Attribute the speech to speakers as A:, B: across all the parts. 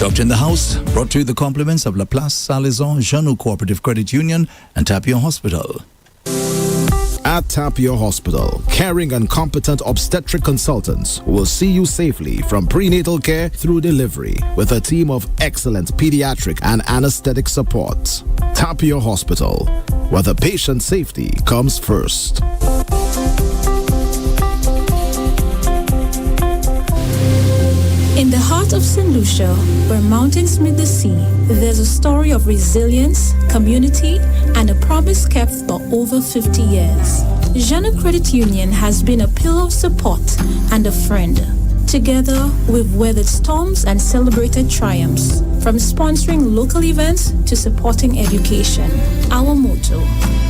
A: Doctor in the House, brought to you the compliments of La Place Salison Jeune Cooperative Credit Union and Tapio Hospital.
B: At Tapio Hospital, caring and competent obstetric consultants will see you safely from prenatal care through delivery with a team of excellent pediatric and anesthetic support. Tapio Hospital, where the patient's safety comes first.
C: In the heart of St. Lucia, where mountains meet the sea, there's a story of resilience, community, and a promise kept for over 50 years. Jeune Credit Union has been a pillar of support and a friend. Together, we've weathered storms and celebrated triumphs, from sponsoring local events to supporting education. Our motto,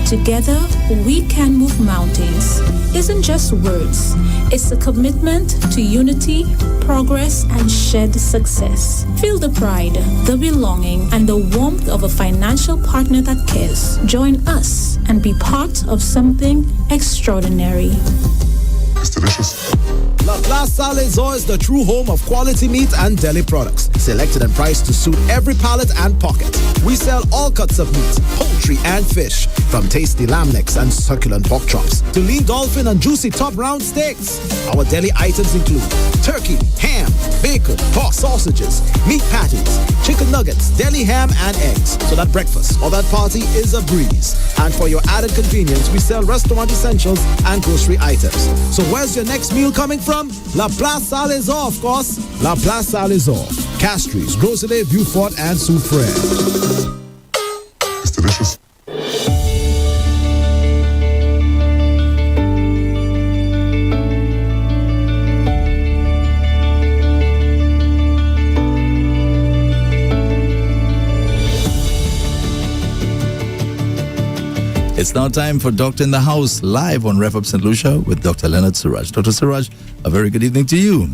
C: together we can move mountains, isn't just words. It's a commitment to unity, progress, and shared success. Feel the pride, the belonging, and the warmth of a financial partner that cares. Join us and be part of something extraordinary.
D: It's delicious.
B: La Place Salison is the true home of quality meat and deli products, selected and priced to suit every palate and pocket. We sell all cuts of meat, poultry and fish, from tasty lamb necks and succulent pork chops to lean dolphin and juicy top round steaks. Our deli items include turkey, ham, bacon, pork sausages, meat patties, chicken nuggets, deli ham and eggs, so that breakfast or that party is a breeze. And for your added convenience, we sell restaurant essentials and grocery items. So where's your next meal coming from? La Place Salison, of course. La Place Salison, Castries, Groselet, Beaufort, and Soufrière.
D: It's delicious.
A: It's now time for Doctor in the House, live on REV-UP St. Lucia with Dr. Leonard Surage. Dr. Surage, a very good evening to you.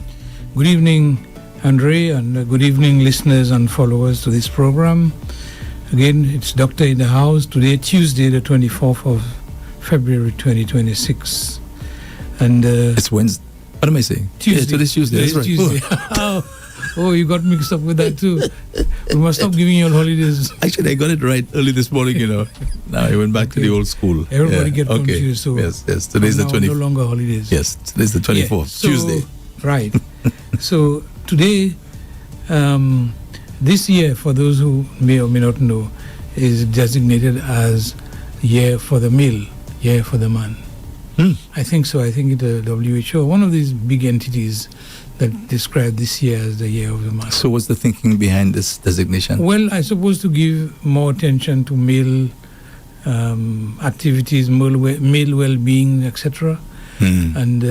E: Good evening, Andre, and good evening, listeners and followers to this program. Again, it's Doctor in the House, today, Tuesday, the 24th of February, 2026. And
A: it's Wednesday. What am I saying?
E: Tuesday.
A: Yeah, today's Tuesday. That's right.
E: Tuesday. Oh, you got mixed up with that too. We must stop giving you all holidays.
A: Actually, I got it right early this morning, Now I went back to the old school.
E: Everybody get confused. So
A: yes. Today's the 24th.
E: No longer holidays.
A: Yes, today's the 24th, Tuesday.
E: Right. So today, this year, for those who may or may not know, is designated as Year for the Male, Year for the Man. I think so. I think the WHO, one of these big entities that describe this year as the Year of the Man.
A: So what's the thinking behind this designation?
E: Well, I suppose to give more attention to male activities, male well-being, etc. And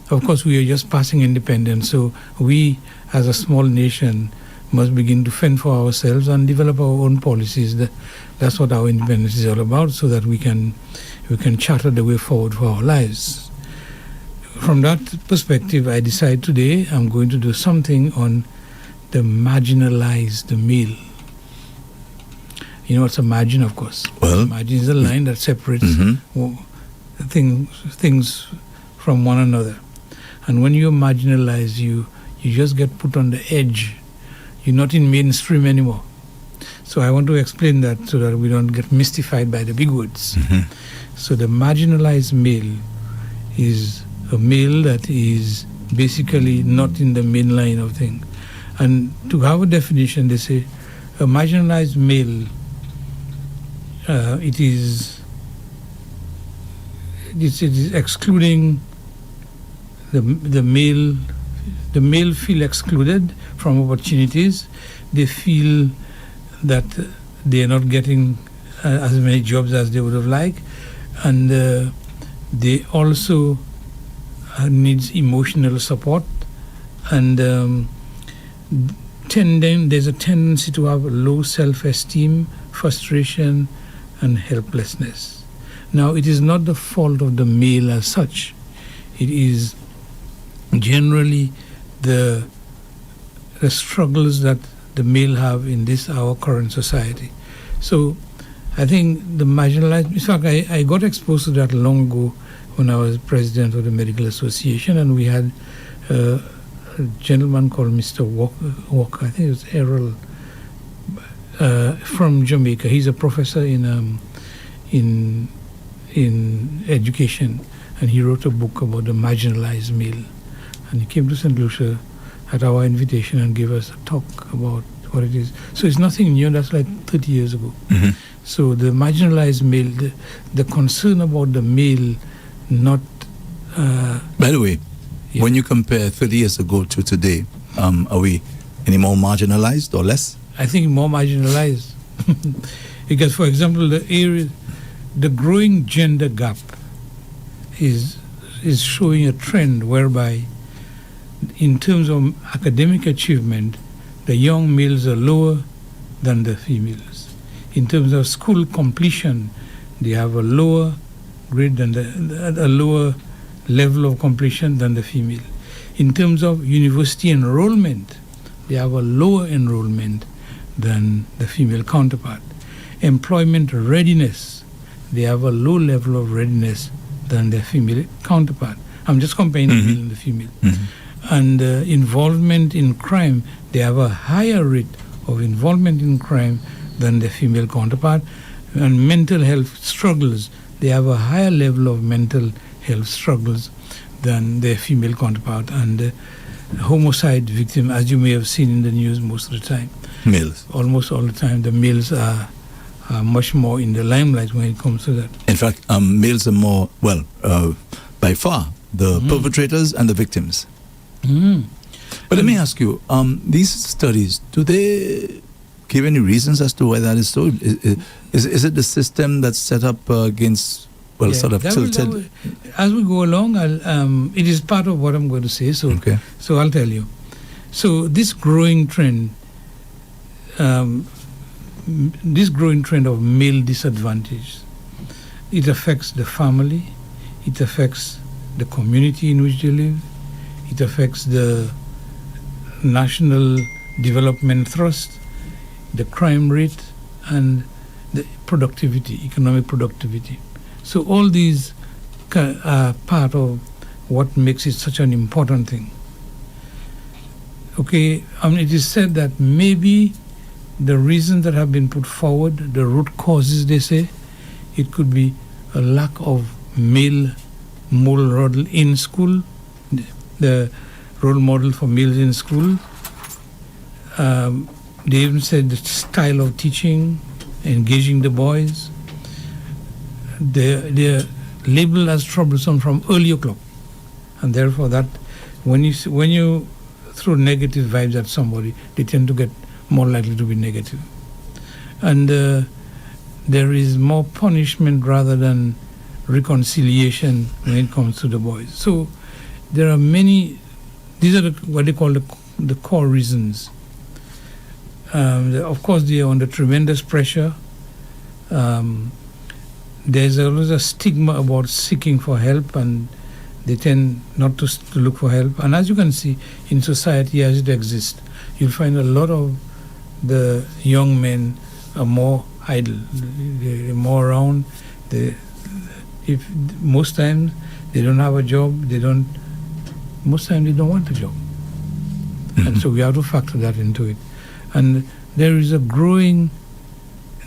E: of course, we are just passing independence. So we, as a small nation, must begin to fend for ourselves and develop our own policies. That's what our independence is all about, so that we can charter the way forward for our lives. From that perspective, I decide today I'm going to do something on the marginalized male. You know what's a margin, of course?
A: Well,
E: margin is a line that separates things from one another. And when you're marginalized, you just get put on the edge. You're not in mainstream anymore. So I want to explain that so that we don't get mystified by the big words. So the marginalized male is a male that is basically not in the main line of things. And to have a definition, they say a marginalized male, it is excluding the male. The male feel excluded from opportunities. They feel that they are not getting as many jobs as they would have liked, and they also needs emotional support, and there's a tendency to have low self-esteem, frustration, and helplessness. Now, it is not the fault of the male as such. It is generally the struggles that the male have in our current society. So I think the marginalized, in fact, I got exposed to that long ago when I was president of the Medical Association, and we had a gentleman called Mr. Walker. I think it was Errol from Jamaica. He's a professor in education, and he wrote a book about the marginalized male. And he came to St. Lucia at our invitation and gave us a talk about what it is. So it's nothing new. That's like 30 years ago.
A: Mm-hmm.
E: So the marginalized male, the concern about the male not...
A: By the way,
E: yeah.
A: when you compare 30 years ago to today, are we any more marginalized or less?
E: I think more marginalized. Because, for example, the growing gender gap is showing a trend whereby, in terms of academic achievement, the young males are lower than the females. In terms of school completion, they have a lower grade than a lower level of completion than the female. In terms of university enrollment, they have a lower enrollment than the female counterpart. Employment readiness, they have a low level of readiness than their female counterpart. I'm just comparing the male and the female.
A: Mm-hmm.
E: And involvement in crime, they have a higher rate of involvement in crime than their female counterpart. And mental health struggles, they have a higher level of mental health struggles than their female counterpart. And homicide victim, as you may have seen in the news most of the time,
A: Males.
E: almost all the time, the males are much more in the limelight when it comes to that.
A: In fact, males are more, by far, the perpetrators and the victims.
E: Mm.
A: But let me ask you, these studies, do they give any reasons as to why that is so? Is it the system that's set up against, sort of tilted?
E: As we go along, it is part of what I'm going to say, so I'll tell you. So this growing trend of male disadvantage, it affects the family, it affects the community in which they live, it affects the national development thrust, the crime rate, and the productivity, economic productivity. So all these are part of what makes it such an important thing. Okay, it is said that maybe the reasons that have been put forward, the root causes, they say, it could be a lack of male role model in school, the role model for males in school. They even said the style of teaching, engaging the boys. They're labeled as troublesome from early o'clock, and therefore that when you throw negative vibes at somebody, they tend to get more likely to be negative. And there is more punishment rather than reconciliation when it comes to the boys. So there are many. These are what they call the core reasons. Of course, they are under tremendous pressure. There's always a stigma about seeking for help, and they tend not to look for help. And as you can see, in society as it exists, you'll find a lot of the young men are more idle. They're more around. If most times they don't have a job, most times they don't want a job. Mm-hmm. And so we have to factor that into it. And there is a growing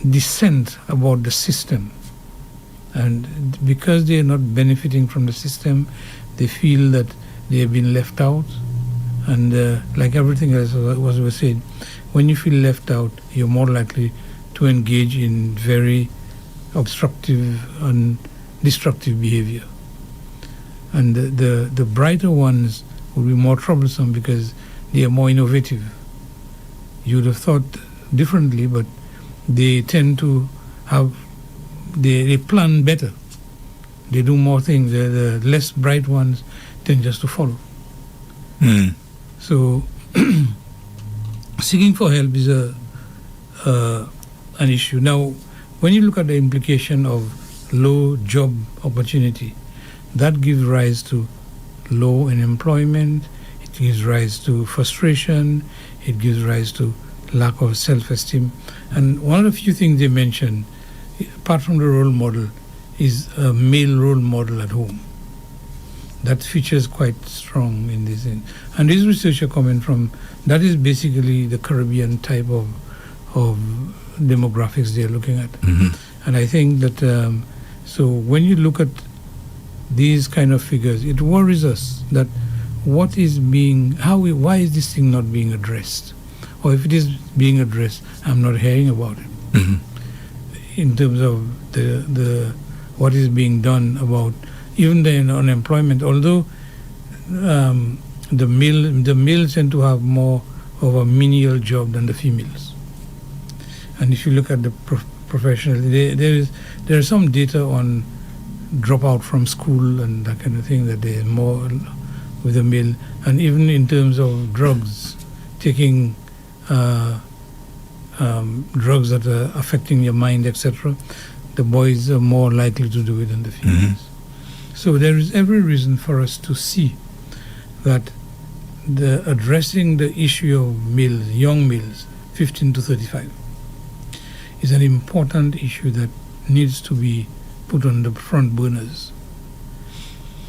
E: dissent about the system. And because they are not benefiting from the system, they feel that they have been left out. And like everything else, as was said, when you feel left out, you're more likely to engage in very obstructive and destructive behavior. And the brighter ones will be more troublesome because they are more innovative. You would have thought differently, but they tend to have, they plan better. They do more things. The less bright ones tend just to follow.
A: Mm.
E: So seeking for help is an issue. Now, when you look at the implication of low job opportunity, that gives rise to low unemployment, it gives rise to frustration, it gives rise to lack of self-esteem. And one of the few things they mentioned, apart from the role model, is a male role model at home. that feature is quite strong in this. And these research are coming from, that is basically the Caribbean type of demographics they're looking at. And I think that, so when you look at these kind of figures, it worries us that why is this thing not being addressed? Or if it is being addressed, I'm not hearing about it. In terms of the what is being done about even the unemployment, although the males tend to have more of a menial job than the females. And if you look at the professional, there is some data on dropout from school and that kind of thing, that they're more with the male. And even in terms of drugs, taking drugs that are affecting your mind, etc., the boys are more likely to do it than the females. So there is every reason for us to see that addressing the issue of males, young males, 15 to 35, is an important issue that needs to be put on the front burners.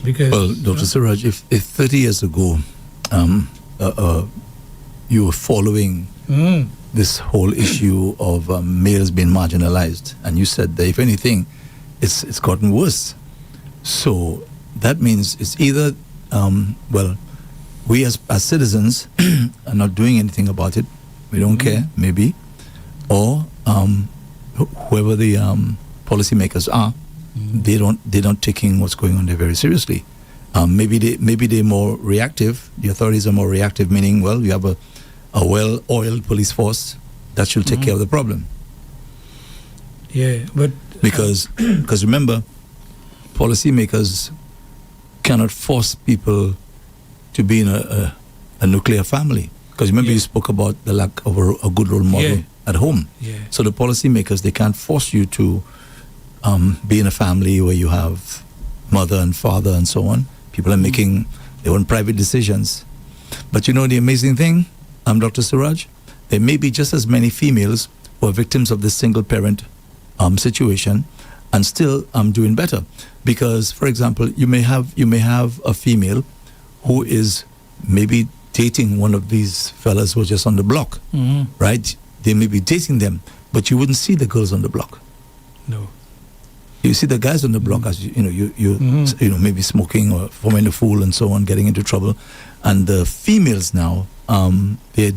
E: Because,
A: well, Dr. Surage, if 30 years ago you were following this whole issue of males being marginalized, and you said that if anything, it's gotten worse. So that means it's either, we as citizens are not doing anything about it, we don't care, maybe, or whoever the policymakers are, they're not taking what's going on there very seriously. Maybe they're more reactive. The authorities are more reactive, meaning, well, you have a well-oiled police force that should take care of the problem.
E: Yeah, but
A: because remember, policymakers cannot force people to be in a nuclear family. Because remember, you spoke about the lack of a good role model at home.
E: Yeah.
A: So the policymakers, they can't force you to be in a family where you have mother and father and so on. People are making their own private decisions. But you know the amazing thing, Dr. Surage? There may be just as many females who are victims of this single parent situation and still doing better. Because, for example, you may have a female who is maybe dating one of these fellas who are just on the block, right? They may be dating them, but you wouldn't see the girls on the block.
E: No.
A: You see the guys on the block as you know, maybe smoking or forming the fool and so on, getting into trouble, and the females now they're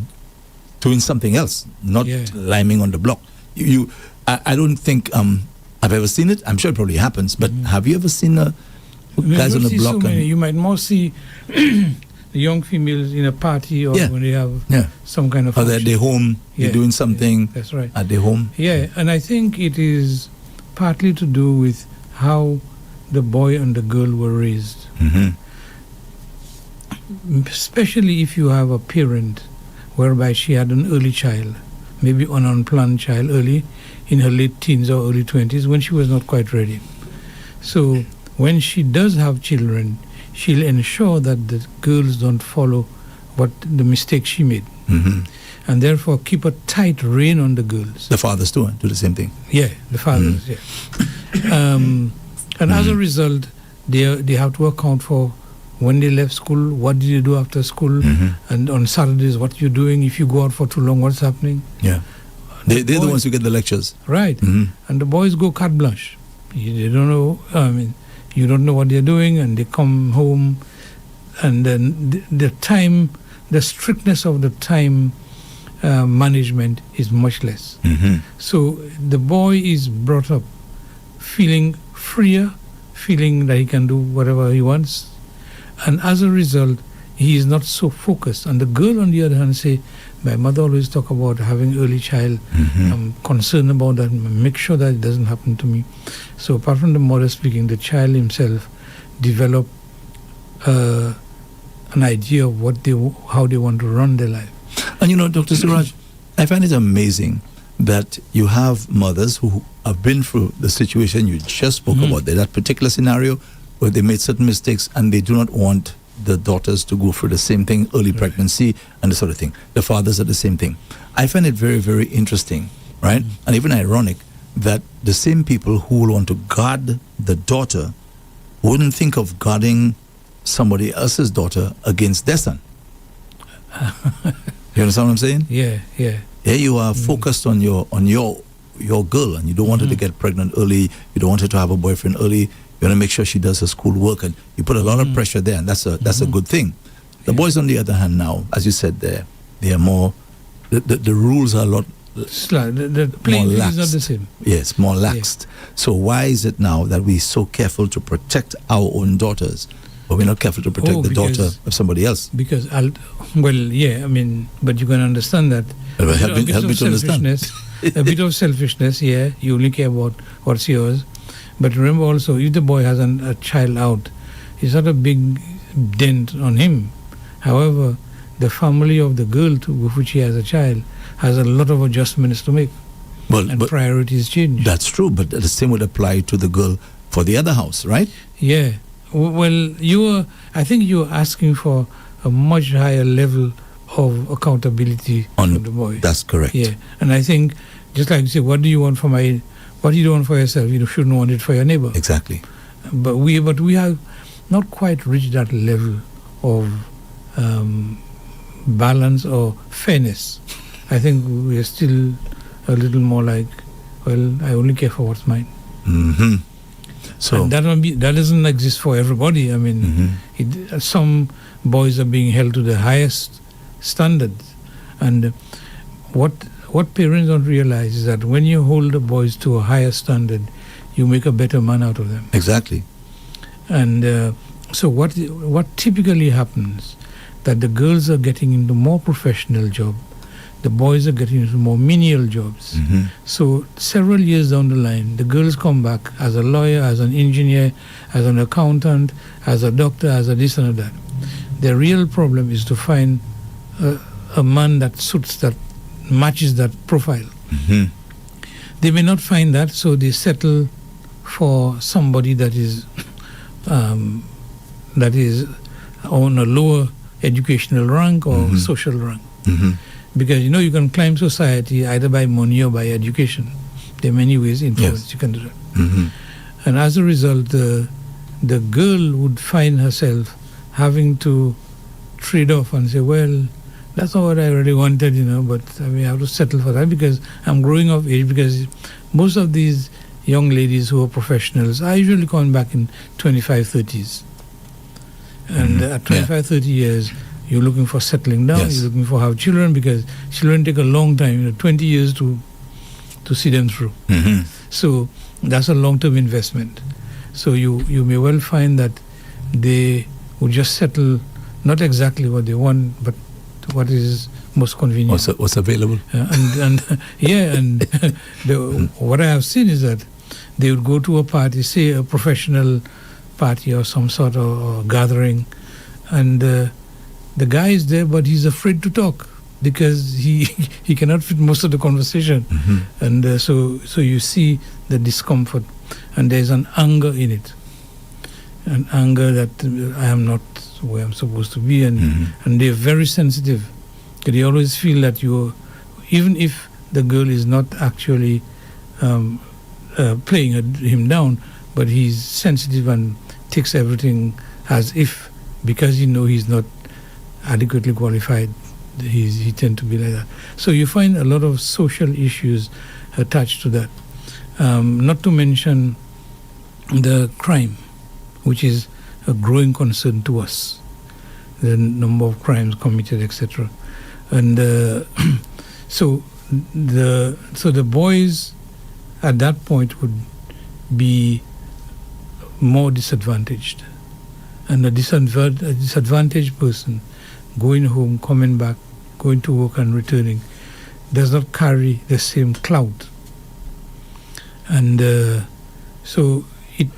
A: doing something else, not liming on the block. I don't think I've ever seen it. I'm sure it probably happens, but have you ever seen guys on the block?
E: You might more see the young females in a party or when they have some kind of function.
A: Or they're at their home, they're doing something
E: that's right.
A: at their home.
E: Yeah, and I think it is partly to do with how the boy and the girl were raised. Especially if you have a parent whereby she had an early child, maybe an unplanned child early, in her late teens or early 20s, when she was not quite ready. So when she does have children, she'll ensure that the girls don't follow the mistake she made. And therefore keep a tight rein on the girls.
A: The fathers too do the same thing.
E: Yeah, the fathers, and as a result, they have to account for when they left school, what did you do after school, and on Saturdays, what you're doing. If you go out for too long, what's happening? Yeah. They're the ones who get the lectures. Right. And the boys go carte blanche. They don't know, you don't know what they're doing, and they come home, and then the strictness of the time management is much less. So the boy is brought up feeling freer, feeling that he can do whatever he wants, and as a result, he is not so focused. And the girl, on the other hand, say, my mother always talk about having early child. I'm concerned about that, make sure that it doesn't happen to me. So apart from the mother speaking, the child himself develop an idea of how they want to run their life.
A: And you know, Dr. Surage, I find it amazing that you have mothers who have been through the situation you just spoke about, that particular scenario where they made certain mistakes and they do not want the daughters to go through the same thing, early pregnancy and the sort of thing. The fathers are the same thing. I find it very, very interesting, right? And even ironic that the same people who will want to guard the daughter wouldn't think of guarding somebody else's daughter against their son. You understand what I'm saying?
E: Yeah.
A: Here you are focused on your girl, and you don't want her to get pregnant early. You don't want her to have a boyfriend early. You want to make sure she does her school work, and you put a lot of pressure there, and that's a good thing. The boys, on the other hand, now, as you said, they are more. The rules are a lot.
E: The playing field is not the same.
A: Yes, more laxed. So why is it now that we're so careful to protect our own daughters, but we're not careful to protect the daughter of somebody else?
E: Because, but you can understand that.
A: Help me to understand.
E: A bit of selfishness, you only care about what's yours. But remember also, if the boy has a child out, it's not a big dent on him. However, the family of the girl with which he has a child has a lot of adjustments to make. And priorities change.
A: That's true, but the same would apply to the girl for the other house, right?
E: Yeah. Well, I think you're asking for a much higher level of accountability from the boy.
A: That's correct.
E: Yeah. And I think, just like you say, what do you want for yourself? You shouldn't want it for your neighbor.
A: Exactly.
E: But we have not quite reached that level of balance or fairness. I think we are still a little more like, well, I only care for what's mine.
A: Mm-hmm. So
E: and that doesn't exist for everybody. I mean, some boys are being held to the highest standards, and what parents don't realize is that when you hold the boys to a higher standard, you make a better man out of them.
A: Exactly.
E: And so what typically happens, that the girls are getting into more professional jobs, the boys are getting into more menial jobs.
A: Mm-hmm.
E: So several years down the line, the girls come back as a lawyer, as an engineer, as an accountant, as a doctor, as a this and that. The real problem is to find a man that matches that profile.
A: Mm-hmm.
E: They may not find that, so they settle for somebody that is on a lower educational rank or social rank.
A: Mm-hmm.
E: Because you can climb society either by money or by education. There are many ways you can do that.
A: Mm-hmm.
E: And as a result, the girl would find herself having to trade off and say, well, that's not what I really wanted, but I have to settle for that because I'm growing of age. Because most of these young ladies who are professionals are usually coming back in 25, 30s. And at 25, 30 years, you're looking for settling down, you're looking for have children, because children take a long time, 20 years to see them through.
A: Mm-hmm.
E: So that's a long-term investment. So you may well find that they will just settle not exactly what they want, but what is most convenient.
A: What's available.
E: What I have seen is that they would go to a party, say a professional party or some sort of gathering, and the guy is there, but he's afraid to talk because he cannot fit most of the conversation.
A: Mm-hmm.
E: And so you see the discomfort, and there's an anger in it, an anger that I am not where I'm supposed to be, and they're very sensitive. They always feel that even if the girl is not actually playing him down, but he's sensitive and takes everything as if, because he's not adequately qualified, he tend to be like that. So you find a lot of social issues attached to that. Not to mention the crime, which is a growing concern to us, the number of crimes committed, etc. And so the boys at that point would be more disadvantaged, and a disadvantaged person going home, coming back, going to work and returning does not carry the same clout. And so it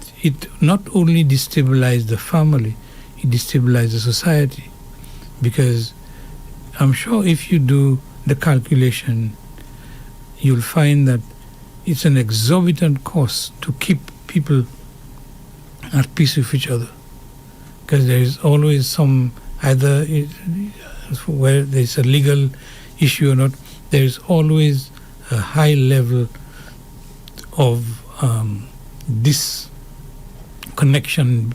E: not only destabilizes the family, it destabilizes the society, because I'm sure if you do the calculation, you'll find that it's an exorbitant cost to keep people at peace with each other, because there is always some, either where there's a legal issue or not, there is always a high level of disconnection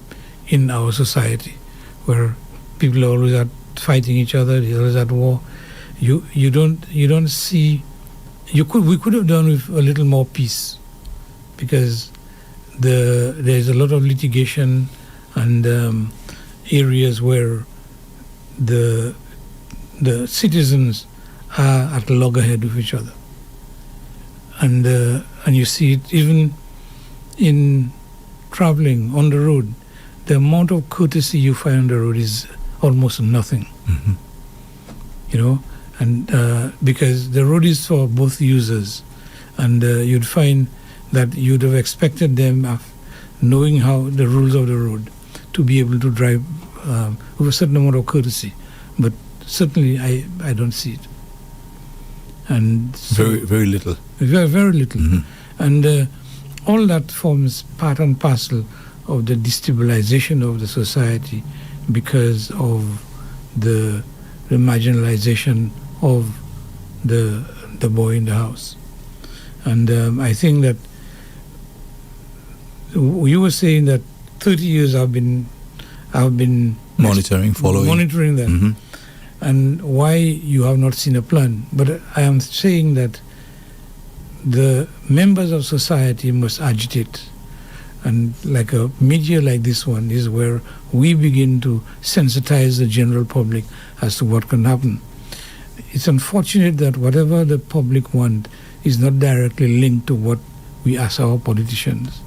E: in our society. where people are always out fighting each other, they're always at war. You don't see. We could have done with a little more peace, because there's a lot of litigation and areas where the citizens are at loggerhead with each other, and you see it even in traveling on the road. The amount of courtesy you find on the road is almost nothing.
A: Mm-hmm.
E: You know, and because the road is for both users, and you'd find that you'd have expected them, knowing how the rules of the road, to be able to drive with a certain amount of courtesy. But certainly I don't see it. And so
A: Very, very little.
E: very, very little.
A: Mm-hmm.
E: And all that forms part and parcel of the destabilization of the society because of the marginalization of the boy in the house. And I think that you were saying that 30 years I've been
A: Monitoring, following.
E: monitoring that,
A: Mhm.
E: and why you have not seen a plan. But I am saying that the members of society must agitate, and like a media like this one is where we begin to sensitize the general public as to what can happen. It's unfortunate that whatever the public want is not directly linked to what we ask our politicians,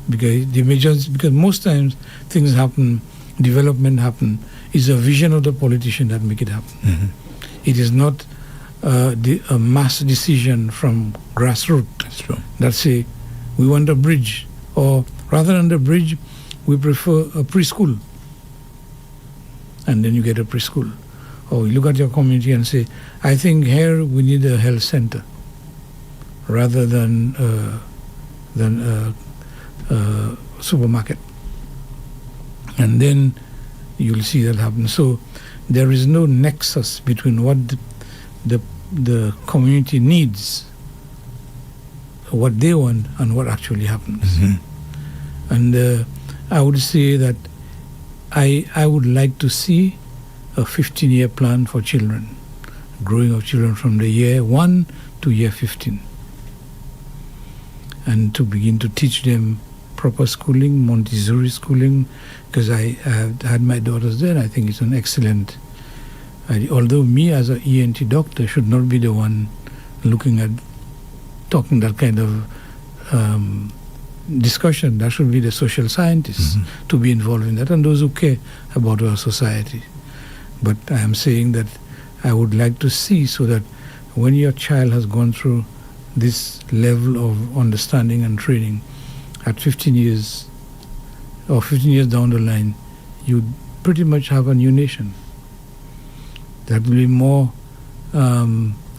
E: because most times things happen, development happen, is a vision of the politician that make it happen.
A: Mm-hmm.
E: It is not a mass decision from grassroots.
A: That's true.
E: That say, we want a bridge, or rather than the bridge, we prefer a preschool. And then you get a preschool. Or you look at your community and say, I think here we need a health center, rather than a supermarket. And then you'll see that happen. So there is no nexus between what the community needs, what they want, and what actually happens.
A: Mm-hmm.
E: And I would say that I would like to see a 15-year plan for children, growing of children from the year 1 to year 15, and to begin to teach them proper schooling, Montessori schooling, because I have had my daughters there, and I think it's an excellent idea. Although me as an ENT doctor should not be the one looking at talking that kind of discussion. That should be the social scientists to be involved in that, and those who care about our society. But I am saying that I would like to see, so that when your child has gone through this level of understanding and training, at 15 years or 15 years down the line, you pretty much have a new nation that will be more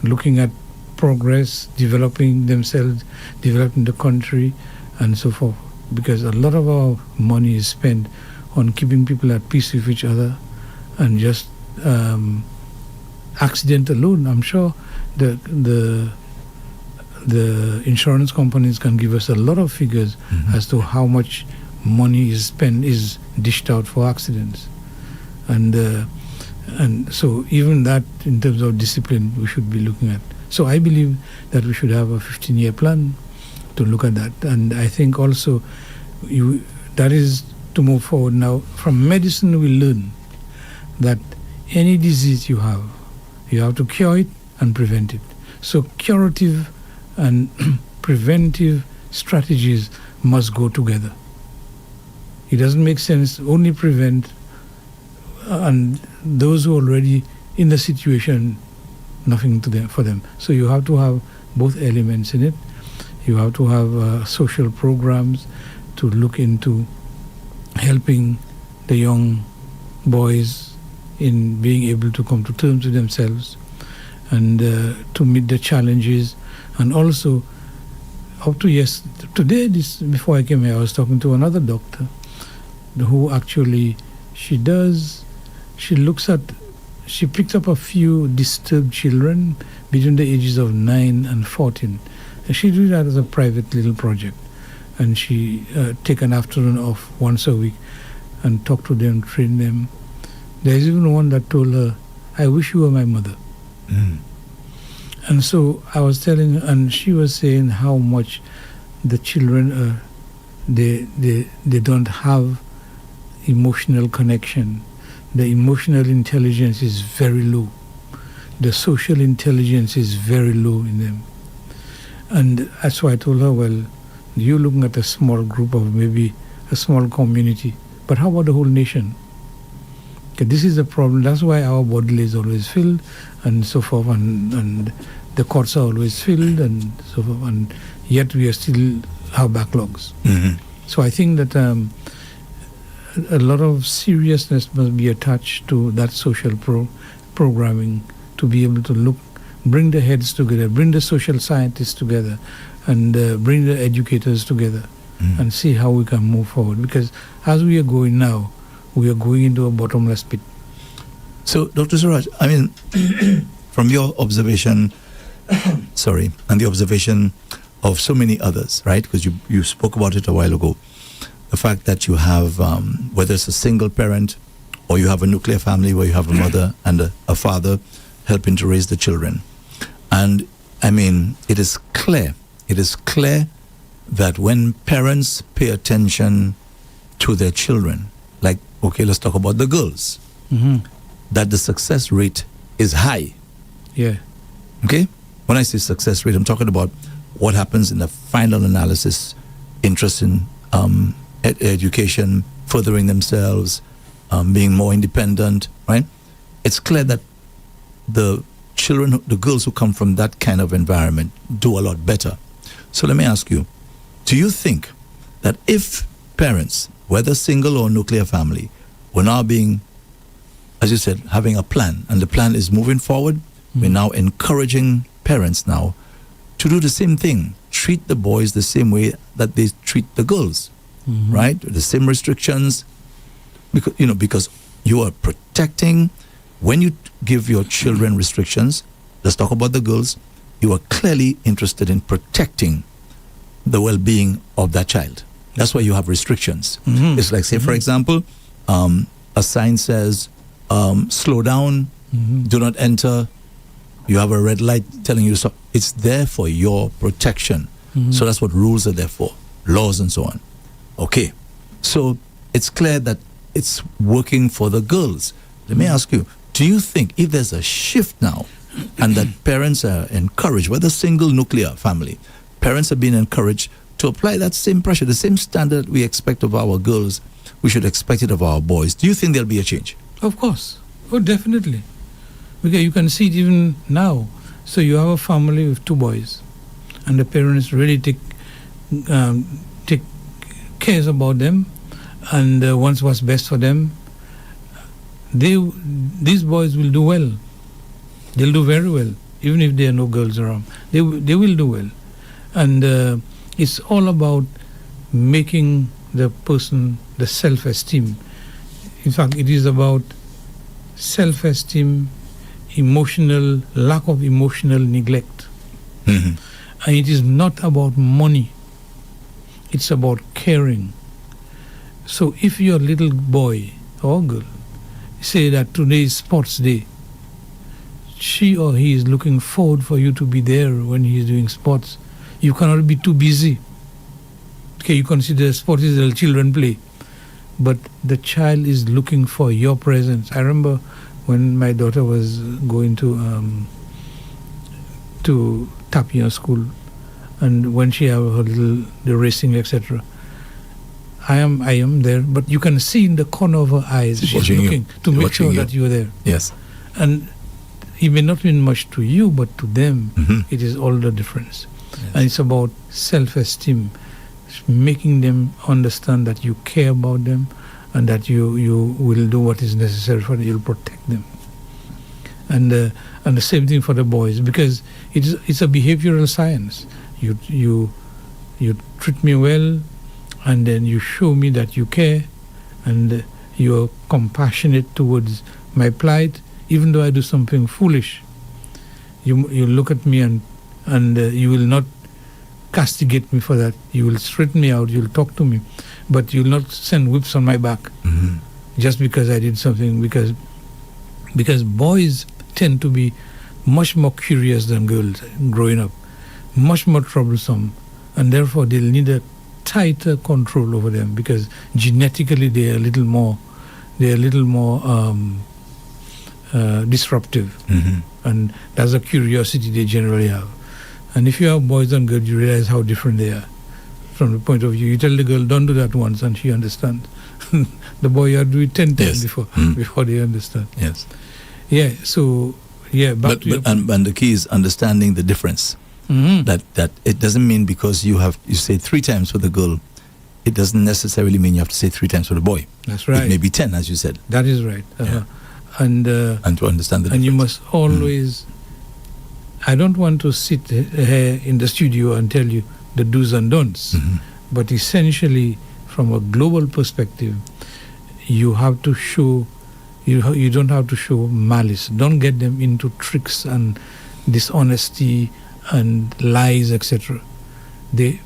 E: looking at progress, developing themselves, developing the country, and so forth. Because a lot of our money is spent on keeping people at peace with each other, and just accident alone. I'm sure the insurance companies can give us a lot of figures as to how much money is dished out for accidents, and so even that, in terms of discipline, we should be looking at. So I believe that we should have a 15-year plan to look at that, and I think also that is to move forward. Now, from medicine, we learn that any disease you have to cure it and prevent it. So curative and preventive strategies must go together. It doesn't make sense only prevent, and those who are already in the situation, nothing for them. So you have to have both elements in it. You have to have social programs to look into helping the young boys in being able to come to terms with themselves, and to meet the challenges. And also, up to today, before I came here, I was talking to another doctor who actually, she picked up a few disturbed children between the ages of 9 and 14. And she did that as a private little project. And she take an afternoon off once a week and talk to them, train them, There's even one that told her, I wish you were my mother. And so I was telling her, and she was saying how much the children they don't have emotional connection. The emotional intelligence is very low. The social intelligence is very low in them. And that's why I told her, well, you're looking at a small group of maybe a small community, but how about the whole nation? Okay, this is the problem. That's why our body is always filled and so forth, and the courts are always filled and so forth, and yet we are still have backlogs. So I think that a lot of seriousness must be attached to that social programming to be able to bring the heads together, bring the social scientists together, and bring the educators together and see how we can move forward. Because as we are going now, we are going into a bottomless pit.
A: So, Dr. Surage, I mean, from your observation, and the observation of so many others, right? Because you spoke about it a while ago, the fact that you have, whether it's a single parent or you have a nuclear family where you have a mother and a father helping to raise the children. And, I mean, it is clear that when parents pay attention to their children, like, okay, let's talk about the girls, that the success rate is high.
E: Yeah.
A: Okay? When I say success rate, I'm talking about what happens in the final analysis, interest in education, furthering themselves, being more independent, right? It's clear that the children, the girls who come from that kind of environment do a lot better. So let me ask you, do you think that if parents, whether single or nuclear family, were now being, as you said, having a plan, and the plan is moving forward, we're now encouraging parents now to do the same thing, treat the boys the same way that they treat the girls, right? The same restrictions, because you are protecting. When you give your children restrictions, let's talk about the girls, you are clearly interested in protecting the well-being of that child. That's why you have restrictions. It's like, say, for example, a sign says, slow down, do not enter. You have a red light telling you so. It's there for your protection. So that's what rules are there for, laws and so on. Okay, so it's clear that it's working for the girls. Let me ask you, do you think if there's a shift now and that parents are encouraged, whether single, nuclear family, parents are being encouraged to apply that same pressure, the same standard we expect of our girls, we should expect it of our boys. Do you think there'll be a change?
E: Of course. Oh, definitely. Because you can see it even now. So you have a family with 2 boys, and the parents really take cares about them and wants what's best for them. These boys will do well. They'll do very well, even if there are no girls around. They will do well. And it's all about making the person, the self-esteem. In fact, it is about self-esteem, lack of emotional neglect. And it is not about money. It's about caring. So if your little boy or girl say that today is sports day, she or he is looking forward for you to be there when he is doing sports. You cannot be too busy. Okay, you consider sports is a children play, but the child is looking for your presence. I remember when my daughter was going to Tapia school, and when she had the racing, etc. I am there, but you can see in the corner of her eyes, she's looking to make sure that you are there.
A: Yes.
E: And it may not mean much to you, but to them, it is all the difference. Yes. And it's about self-esteem, making them understand that you care about them and that you will do what is necessary for them, you'll protect them. And the same thing for the boys, because it's a behavioral science. You treat me well, and then you show me that you care, and you're compassionate towards my plight, even though I do something foolish. You look at me and you will not castigate me for that. You will straighten me out, you'll talk to me, but you'll not send whips on my back just because I did something, because because boys tend to be much more curious than girls growing up, much more troublesome, and therefore they'll need a tighter control over them because genetically they're a little more disruptive, and that's a curiosity they generally have. And if you have boys and girls, you realize how different they are from the point of view. You tell the girl, don't do that once, and she understands. The boy, you have to do it 10 times before they understand.
A: Yes.
E: Yeah, so, yeah.
A: And the key is understanding the difference. That it doesn't mean because you say 3 times for the girl, it doesn't necessarily mean you have to say 3 times for the boy.
E: That's right.
A: It may be 10, as you said.
E: That is right. And to understand the difference. And you must always... I don't want to sit here in the studio and tell you the do's and don'ts, but essentially, from a global perspective, you have to show... You don't have to show malice. Don't get them into tricks and dishonesty and lies, etc.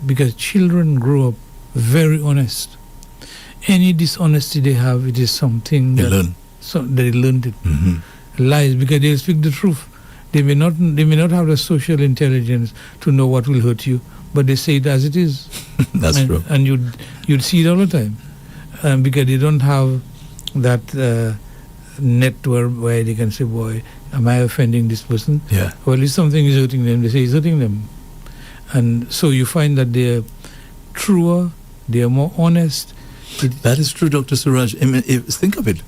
E: Because children grow up very honest. Any dishonesty they have, it is something
A: they learn.
E: So they learned it. Lies, because they'll speak the truth. They may not have the social intelligence to know what will hurt you, but they say it as it is.
A: That's true.
E: And you'd see it all the time, because they don't have that network where they can say, "Boy, am I offending this person?"
A: Yeah.
E: Well, if something is hurting them, they say it's hurting them, and so you find that they're truer, they're more honest.
A: That is true, Dr. Surage. I mean, think of it.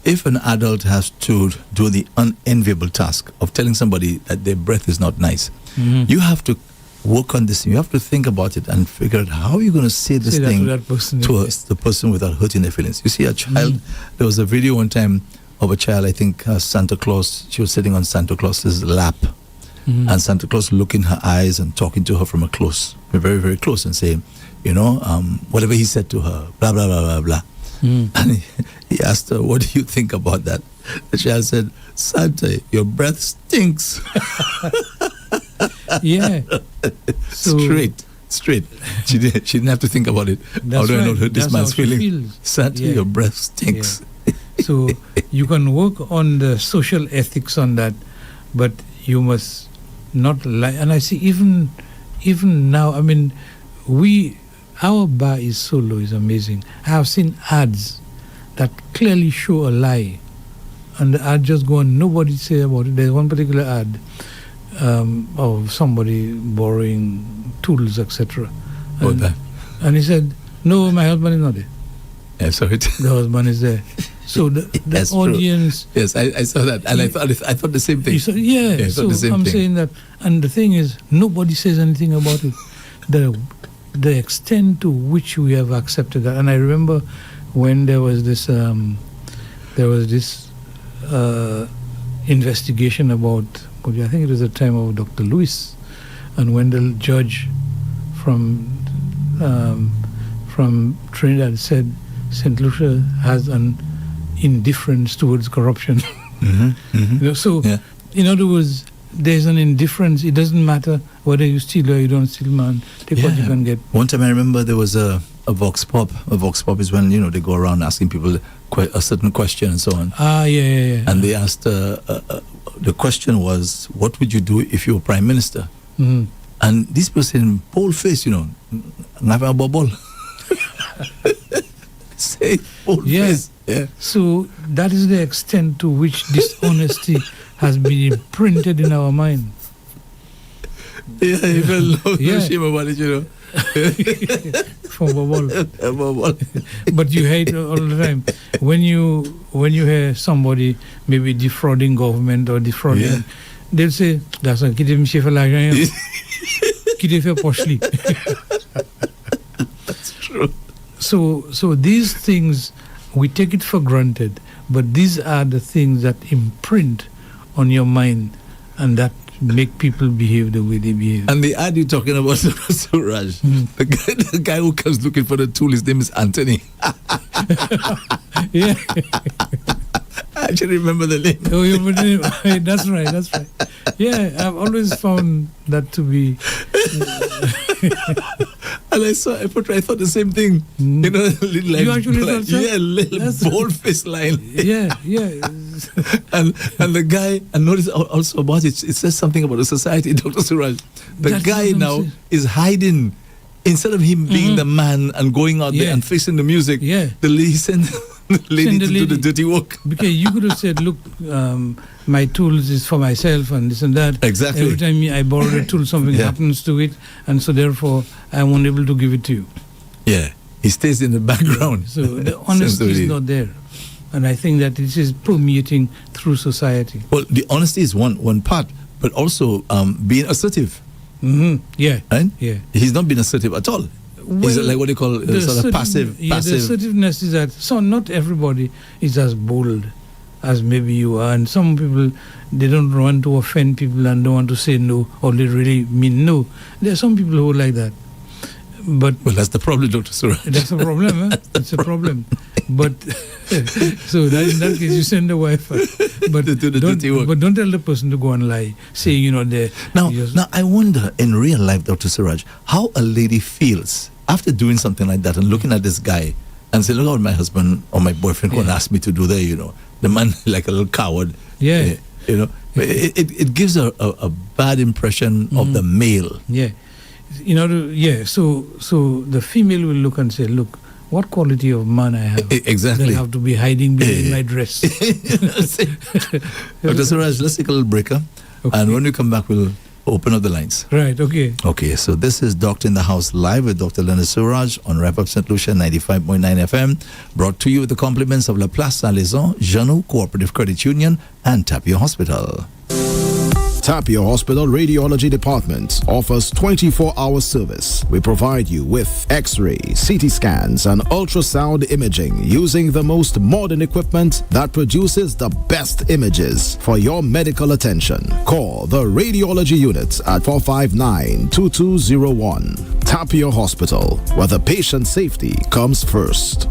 A: If an adult has to do the unenviable task of telling somebody that their breath is not nice, you have to work on this. You have to think about it and figure out how you're going to say this thing to the person without hurting their feelings. You see, a child, there was a video one time of a child, I think Santa Claus, she was sitting on Santa Claus's lap, and Santa Claus looked in her eyes and talking to her from very, very close, and saying, whatever he said to her, blah, blah, blah, blah, blah. And he asked her, what do you think about that? The child said, Santa, your breath stinks.
E: Yeah.
A: Straight. She didn't have to think about it. How do I not hurt this man's feeling? Santa, your breath stinks.
E: Yeah. So you can work on the social ethics on that, but you must not lie. And I see even now, I mean, our bar is so low, it's amazing. I have seen ads that clearly show a lie, and the ad just go on, nobody say about it. There's one particular ad of somebody borrowing tools, etc. And he said, no, my husband is not there.
A: Yeah, sorry.
E: The husband is there. So the audience...
A: True. Yes, I saw that, and I thought the same thing.
E: So I'm saying that, and the thing is, nobody says anything about it. The extent to which we have accepted that. And I remember when there was this investigation about, I think it was the time of Dr. Lewis, and when the judge from Trinidad said St. Lucia has an indifference towards corruption. So, in other words, there's an indifference. It doesn't matter whether you steal or you don't steal, man. Take what you can get.
A: One time I remember there was a vox pop. A vox pop is when, they go around asking people a certain question and so on.
E: Yeah.
A: And they asked, the question was, what would you do if you were Prime Minister? And this person, bold face, never a bubble. Say bold face. Yeah. So
E: that is the extent to which dishonesty has been imprinted in our mind.
A: Yeah, you felt no shame about it,
E: For bubble. But you hate it all the time. When you hear somebody maybe defrauding government or defrauding, they'll say, that's a kid him chef like poshly.
A: That's true.
E: So these things, we take it for granted, but these are the things that imprint on your mind and that make people behave the way they behave.
A: And the ad you're talking about, Surage, the guy who comes looking for the tool, his name is Anthony.
E: Yeah.
A: I actually remember the name.
E: Oh, you remember the name? That's right. Yeah, I've always found that to be...
A: And I thought the same thing. Little
E: you actually thought so?
A: Yeah, little bold-faced line.
E: Yeah.
A: and the guy, and notice also about it says something about the society, Dr. Surage. The
E: That's
A: guy
E: what I'm
A: now
E: saying.
A: is hiding. Instead of him being the man and going out there
E: Yeah.
A: and fixing the music,
E: Yeah.
A: the lady sent the lady to do the dirty work.
E: Because you could have said, look, my tools is for myself and this and that.
A: Exactly.
E: Every time I borrow a tool, something
A: Yeah.
E: happens to it, and so therefore I'm unable to give it to you.
A: Yeah, he stays in the background.
E: So the honesty is not there. And I think that this is permeating through society.
A: Well, the honesty is one part, but also being assertive.
E: Yeah.
A: Right?
E: Yeah.
A: He's not been assertive at all. He's
E: Well,
A: like what they call
E: the
A: sort of
E: assertive- The
A: passive.
E: assertiveness is that, so not everybody is as bold as maybe you are. And some people, they don't want to offend people and don't want to say no, or they really mean no. There are some people who are like that. But
A: Well, that's the problem, Dr. Surage.
E: that's a problem, eh? It's a problem. But so that in that case, you send the wife. But
A: To do the dirty work.
E: don't tell the person to go and lie. Say, you know,
A: Now, I wonder in real life, Dr. Surage, how a lady feels after doing something like that and looking at this guy and saying, look what my husband or my boyfriend going to ask me to do there, you know. The man like a little coward.
E: Yeah.
A: You know, it gives a bad impression of the male.
E: Yeah. You know, so the female will look and say, look, what quality of man I have.
A: Exactly.
E: That I have to be hiding behind my dress.
A: Dr. Surage, let's take a little breaker.
E: Okay.
A: And when we come back, we'll open up the lines.
E: Right, okay.
A: Okay, so this is Doctor in the House live with Dr. Leonard Surage on REV-UP St. Lucia 95.9 FM, brought to you with the compliments of La Place Saint-Lézon, Jeannot Cooperative Credit Union, and Tapio Hospital.
B: Tapio Hospital Radiology Department offers 24-hour service. We provide you with X-ray, CT scans, and ultrasound imaging using the most modern equipment that produces the best images for your medical attention. Call the Radiology Unit at 459-2201. Tapio Hospital, where the patient safety comes first.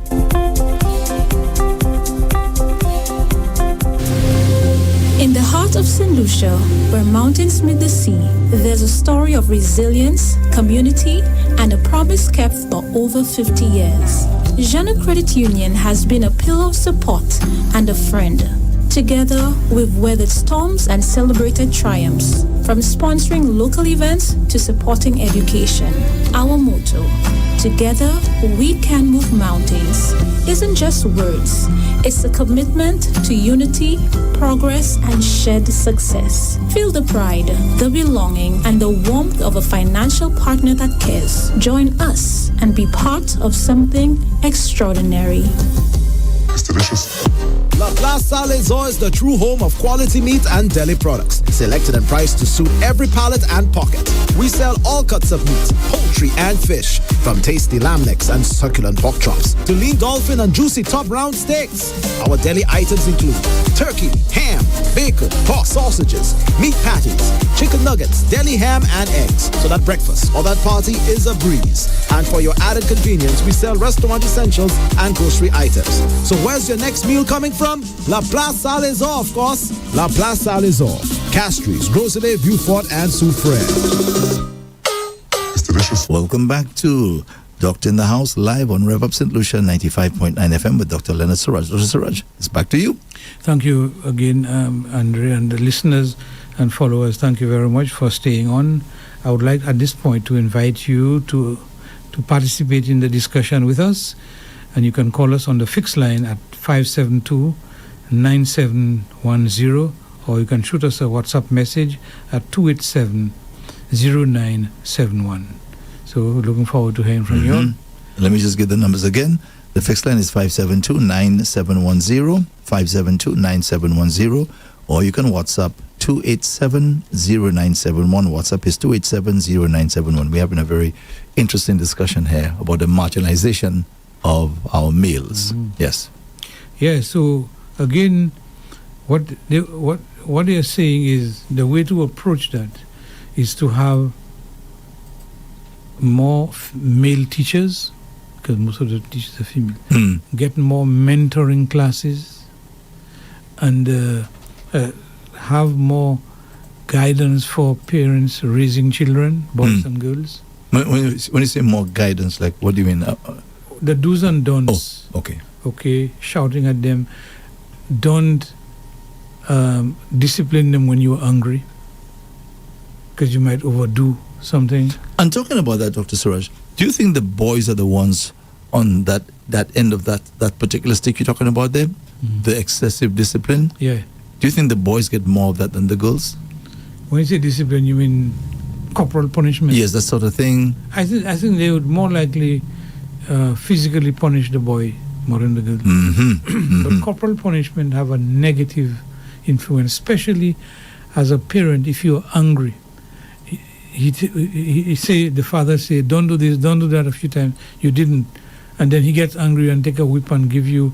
C: In the heart of St. Lucia, where mountains meet the sea, there's a story of resilience, community, and a promise kept for over 50 years. Jeannot Credit Union has been a pillar of support and a friend. Together, we've weathered storms and celebrated triumphs, from sponsoring local events to supporting education. Our motto, together we can move mountains, isn't just words. It's a commitment to unity, progress, and shared success. Feel the pride, the belonging, and the warmth of a financial partner that cares. Join us and be part of something extraordinary.
D: It's delicious.
B: La Place Saint-Lézon is the true home of quality meat and deli products, selected and priced to suit every palate and pocket. We sell all cuts of meat, poultry and fish, from tasty lamb necks and succulent pork chops to lean dolphin and juicy top round steaks. Our deli items include turkey, ham, bacon, pork sausages, meat patties, chicken nuggets, deli ham and eggs, so that breakfast or that party is a breeze. And for your added convenience, we sell restaurant essentials and grocery items. So where's your next meal coming from? La Place Saint-Lézon, of course. La Place Saint-Lézon, Castries, Groselet, Beaufort, and Soufrière.
D: It's delicious.
A: Welcome back to Doctor in the House live on REV-UP St. Lucia 95.9 FM with Dr. Leonard Surage. Dr. Surage, it's back to you.
E: Thank you again, Andre, and the listeners and followers. Thank you very much for staying on. I would like at this point to invite you to participate in the discussion with us. And you can call us on the fixed line at 572-9710, or you can shoot us a WhatsApp message at 287-0971. So looking forward to hearing from you all.
A: Let me just get the numbers again. The fixed line is 572-9710, 572-9710, or you can WhatsApp 287-0971. WhatsApp is 287-0971. We're having a very interesting discussion here about the marginalization of our males. Yes.
E: Yeah, so again, what they are saying is the way to approach that is to have more male teachers, because most of the teachers are female, get more mentoring classes, and have more guidance for parents raising children, boys and girls.
A: When you say more guidance, like what do you mean?
E: The do's and don'ts.
A: Oh, okay.
E: Okay, shouting at them. Don't discipline them when you're angry, because you might overdo something.
A: And talking about that, Dr. Surage, do you think the boys are the ones on that end of that particular stick you're talking about there, the excessive discipline?
E: Yeah.
A: Do you think the boys get more of that than the girls?
E: When you say discipline, you mean corporal punishment?
A: Yes, that sort of thing.
E: I think they would more likely physically punish the boy more than the girl. But corporal punishment have a negative influence, especially as a parent. If you're angry, the father say, don't do this, don't do that a few times. You didn't, and then he gets angry and take a whip and give you.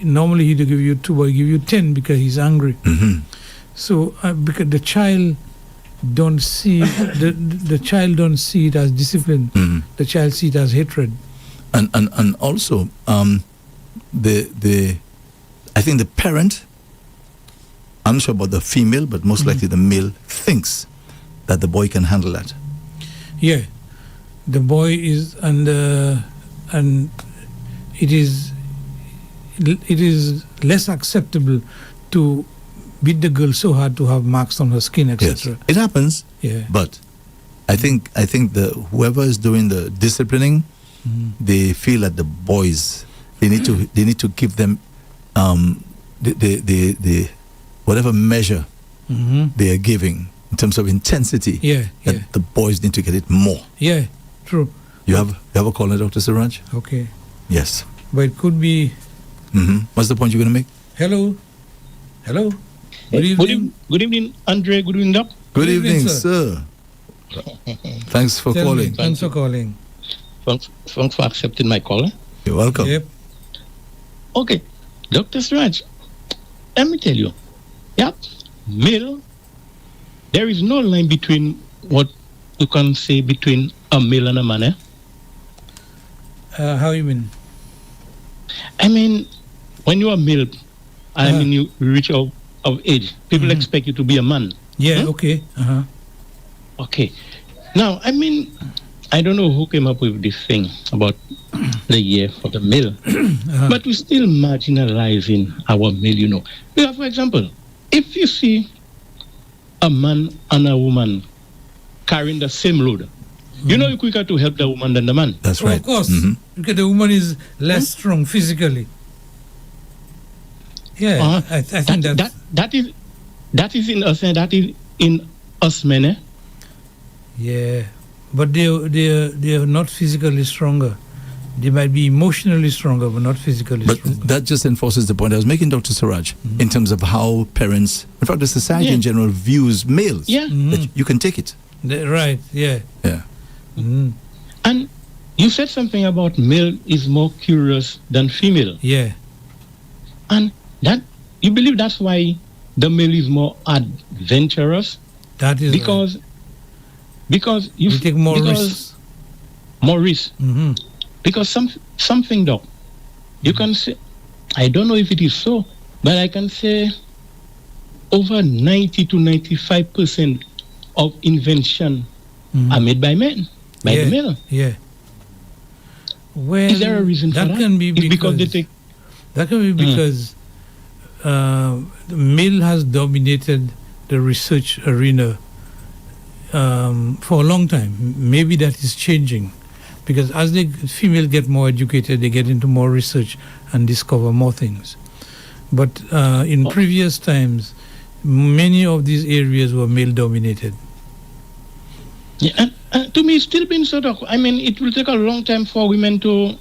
E: Normally he'd give you 2, but he give you 10 because he's angry. So because the child don't see the child don't see it as discipline. The child see it as hatred.
A: And also I think the parent, I'm not sure about the female, but most likely the male, thinks that the boy can handle that.
E: Yeah, the boy is and it is less acceptable to beat the girl so hard to have marks on her skin, etc.
A: Yes, it happens.
E: Yeah,
A: but I think whoever is doing the disciplining, they feel that the boys they need to give them the whatever measure they are giving in terms of intensity. The boys need to get it more.
E: Yeah, true.
A: You have a caller, Dr. Surage?
E: Okay.
A: Yes.
E: But it could be.
A: What's the point you're going to make?
E: Hello. Good evening.
F: Good evening, Andre. Good evening, Doc.
A: Good evening, sir. Thanks for calling.
E: Thanks for calling.
F: Thanks for accepting my call.
A: You're welcome.
E: Yep.
F: Okay, Dr. Surage, let me tell you. Male, there is no line between what you can say between a male and a man, eh?
E: How you mean?
F: I mean, when you are male, you reach of age, people expect you to be a man.
E: Yeah, okay.
F: Okay. Now, I mean, I don't know who came up with this thing about the year for the male, but we're still marginalizing our male, you know. Because, for example, if you see a man and a woman carrying the same load, you know you're quicker to help the woman than the man.
A: That's right.
E: Of course, because the woman is less strong physically. Yeah, I think
F: that is in us, that is in us men. Eh?
E: Yeah, but they are not physically stronger. They might be emotionally stronger, but not physically stronger.
A: That just enforces the point I was making, Dr. Surage, in terms of how parents, in fact, the society in general views males.
F: Yeah,
A: that you can take it.
E: Right. Yeah.
A: Yeah.
F: And you said something about male is more curious than female.
E: Yeah.
F: And that you believe that's why the male is more adventurous?
E: That is
F: because you
E: take more risks.
F: More risks. Because something, Doc, you can say, I don't know if it is so, but I can say over 90 to 95% of invention are made by men, by the male.
E: Yeah. Well,
F: is there a reason for that?
E: Can be because they take. That can be because the male has dominated the research arena for a long time. Maybe that is changing, because as the female get more educated, they get into more research and discover more things. But in previous times, many of these areas were male dominated.
F: Yeah, and to me, it's still been sort of. I mean, it will take a long time for women to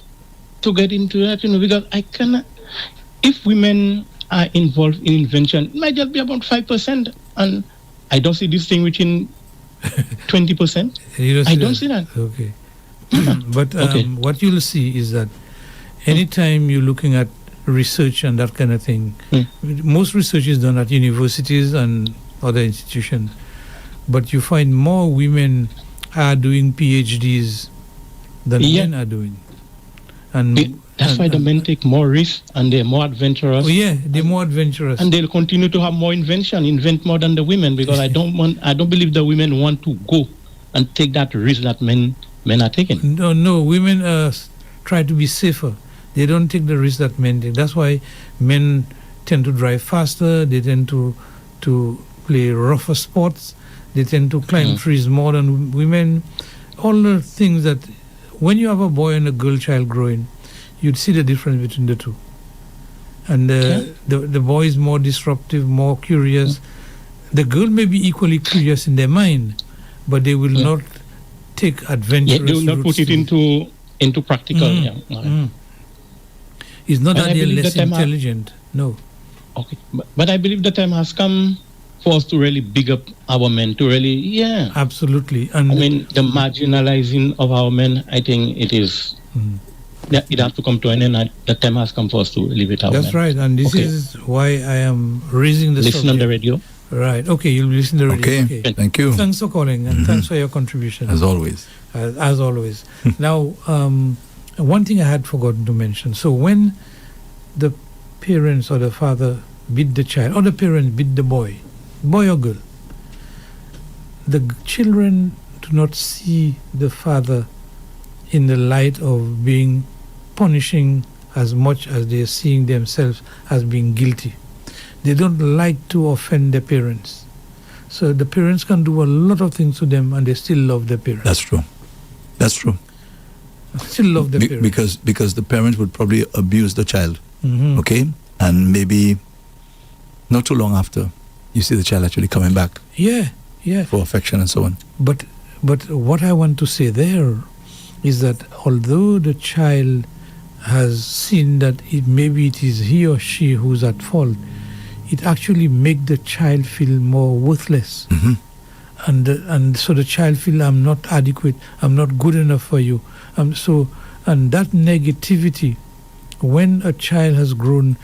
F: get into that, you know, because I cannot. If women are involved in invention, it might just be about 5%, and I don't see this thing reaching 20%. I don't see that.
E: Okay. But what you'll see is that anytime you're looking at research and that kind of thing, most research is done at universities and other institutions, but you find more women are doing PhDs than men are doing. And
F: that's why the men take more risks and they're more adventurous.
E: Oh yeah, they're more adventurous.
F: And they'll continue to have more invent more than the women, because I don't believe the women want to go and take that risk that men are taking.
E: No, women try to be safer. They don't take the risk that men take. That's why men tend to drive faster, they tend to play rougher sports, they tend to climb trees more than women. All the things that, when you have a boy and a girl child growing, you'd see the difference between the two. And the boy is more disruptive, more curious. The girl may be equally curious in their mind, but they will not take adventurous
F: they will not put it into practical.
E: It's not
F: And
E: that
F: I
E: they're
F: believe
E: less
F: that time
E: intelligent. No.
F: Okay, but I believe the time has come for us to really big up our men, to really,
E: Absolutely. And
F: I mean, the marginalizing of our men, I think it is, it has to come to an end. The time has come for us to elevate our men.
E: that's right. And this is why I am raising the
F: Listen
E: subject.
F: on the radio.
E: Right. Okay, you'll listen to the radio.
A: Okay. Thank you.
E: Thanks for calling, and thanks for your contribution.
A: As always.
E: As always. Now, one thing I had forgotten to mention. So when the parents or the father beat the child, or the parents beat the boy or girl, the children do not see the father in the light of being punishing as much as they are seeing themselves as being guilty. They don't like to offend their parents. So the parents can do a lot of things to them and they still love their parents.
A: That's true. That's true.
E: Still love their parents.
A: Because the parent would probably abuse the child. Okay? And maybe not too long after, you see the child actually coming back.
E: Yeah.
A: For affection and so on.
E: But what I want to say there is that although the child has seen that maybe it is he or she who's at fault, it actually makes the child feel more worthless. And so the child feels, I'm not adequate, I'm not good enough for you. And that negativity, when a child has grown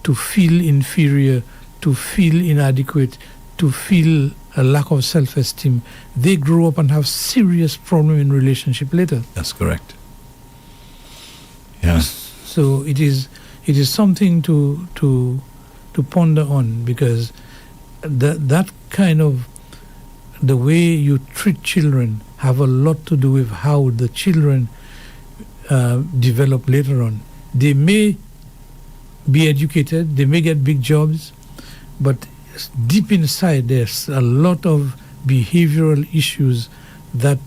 E: to feel inferior, to feel inadequate, to feel a lack of self-esteem, they grow up and have serious problem in relationship later.
A: That's correct. Yeah.
E: So it is something to ponder on, because that kind of, the way you treat children have a lot to do with how the children develop later on. They may be educated, they may get big jobs, but deep inside there's a lot of behavioral issues that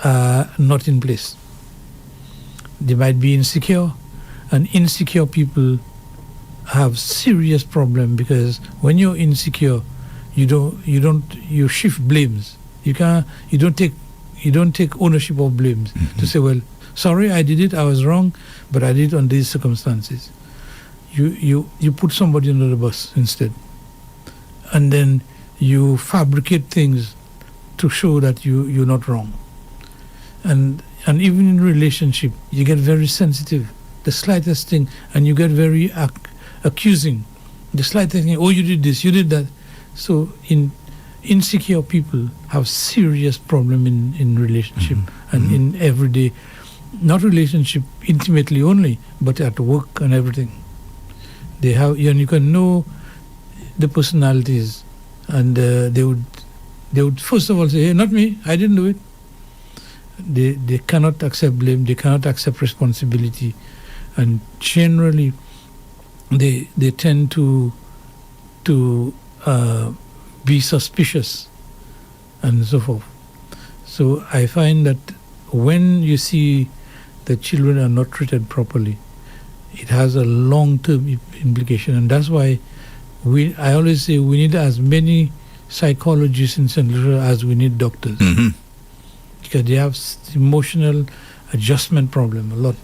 E: are not in place. They might be insecure, and insecure people have serious problem, because when you're insecure, you shift blames. You don't take ownership of blames to say, well, sorry, I did it, I was wrong, but I did it on these circumstances. You put somebody under the bus instead, and then you fabricate things to show that you're not wrong. And even in relationship, you get very sensitive. The slightest thing, and you get very accusing. The slightest thing, oh, you did this, you did that. So insecure people have serious problem in relationship and in everyday, not relationship intimately only, but at work and everything. They have, and you can know the personalities, and they would first of all say, hey, not me, I didn't do it. They cannot accept blame, they cannot accept responsibility, and generally they tend to be suspicious and so forth. So I find that when you see the children are not treated properly, it has a long-term implication, and that's why I always say we need as many psychologists in St. Lucia as we need doctors, because they have emotional adjustment problem a lot.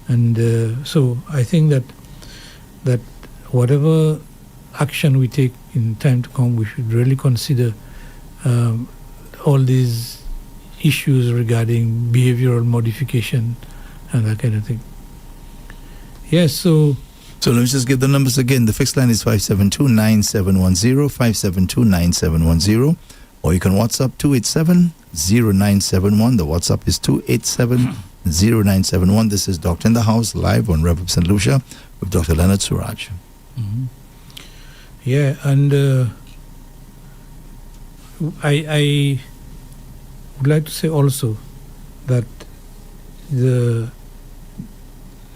E: And so I think that whatever action we take in time to come, we should really consider all these issues regarding behavioral modification and that kind of thing. Yes, so
A: let me just give the numbers again. The fixed line is 572-9710, 572-9710, or you can WhatsApp 287-0971. The WhatsApp is 287-0971. This is Doctor in the House, live on REV-UP St. Lucia with Dr. Leonard Surage.
E: Yeah, and I would like to say also that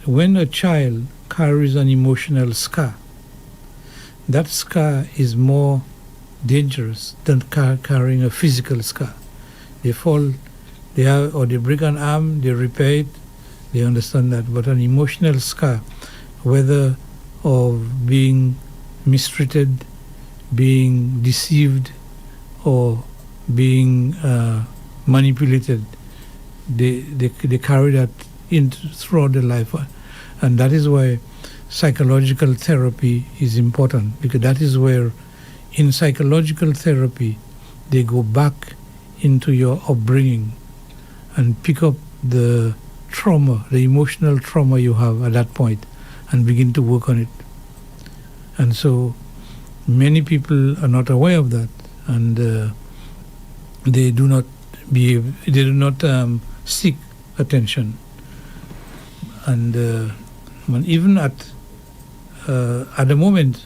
E: when a child carries an emotional scar. That scar is more dangerous than carrying a physical scar. They fall, or they break an arm, they repair it, they understand that. But an emotional scar, whether of being mistreated, being deceived, or being manipulated, they carry that throughout their life. And that is why psychological therapy is important, because that is where in psychological therapy they go back into your upbringing and pick up the trauma, the emotional trauma you have at that point, and begin to work on it. And so many people are not aware of that, and they do not seek attention. And even at the moment,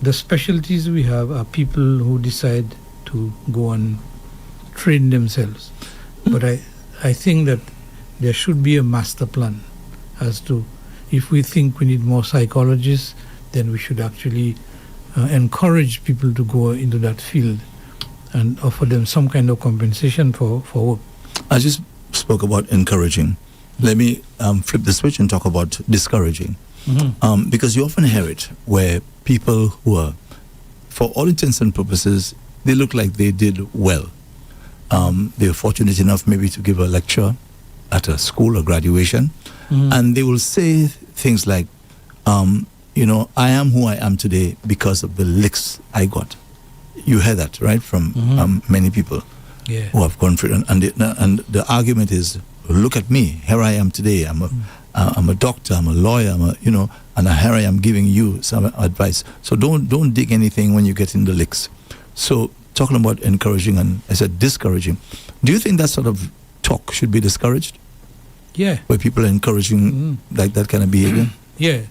E: the specialties we have are people who decide to go and train themselves. But I think that there should be a master plan as to, if we think we need more psychologists, then we should actually encourage people to go into that field and offer them some kind of compensation for work.
A: I just spoke about encouraging. Let me flip the switch and talk about discouraging. Mm-hmm. Because you often hear it where people who are, for all intents and purposes, they look like they did well. They were fortunate enough maybe to give a lecture at a school or graduation, and they will say things like, I am who I am today because of the licks I got. You hear that, right, from many people who have gone through it. And the argument is, look at me, here I am today. I'm a doctor, I'm a lawyer, and here I am giving you some advice. So don't dig anything when you get in the licks. So talking about encouraging and I said discouraging, do you think that sort of talk should be discouraged?
E: Yeah. Where
A: people are encouraging like that kind of behavior?
E: Yeah.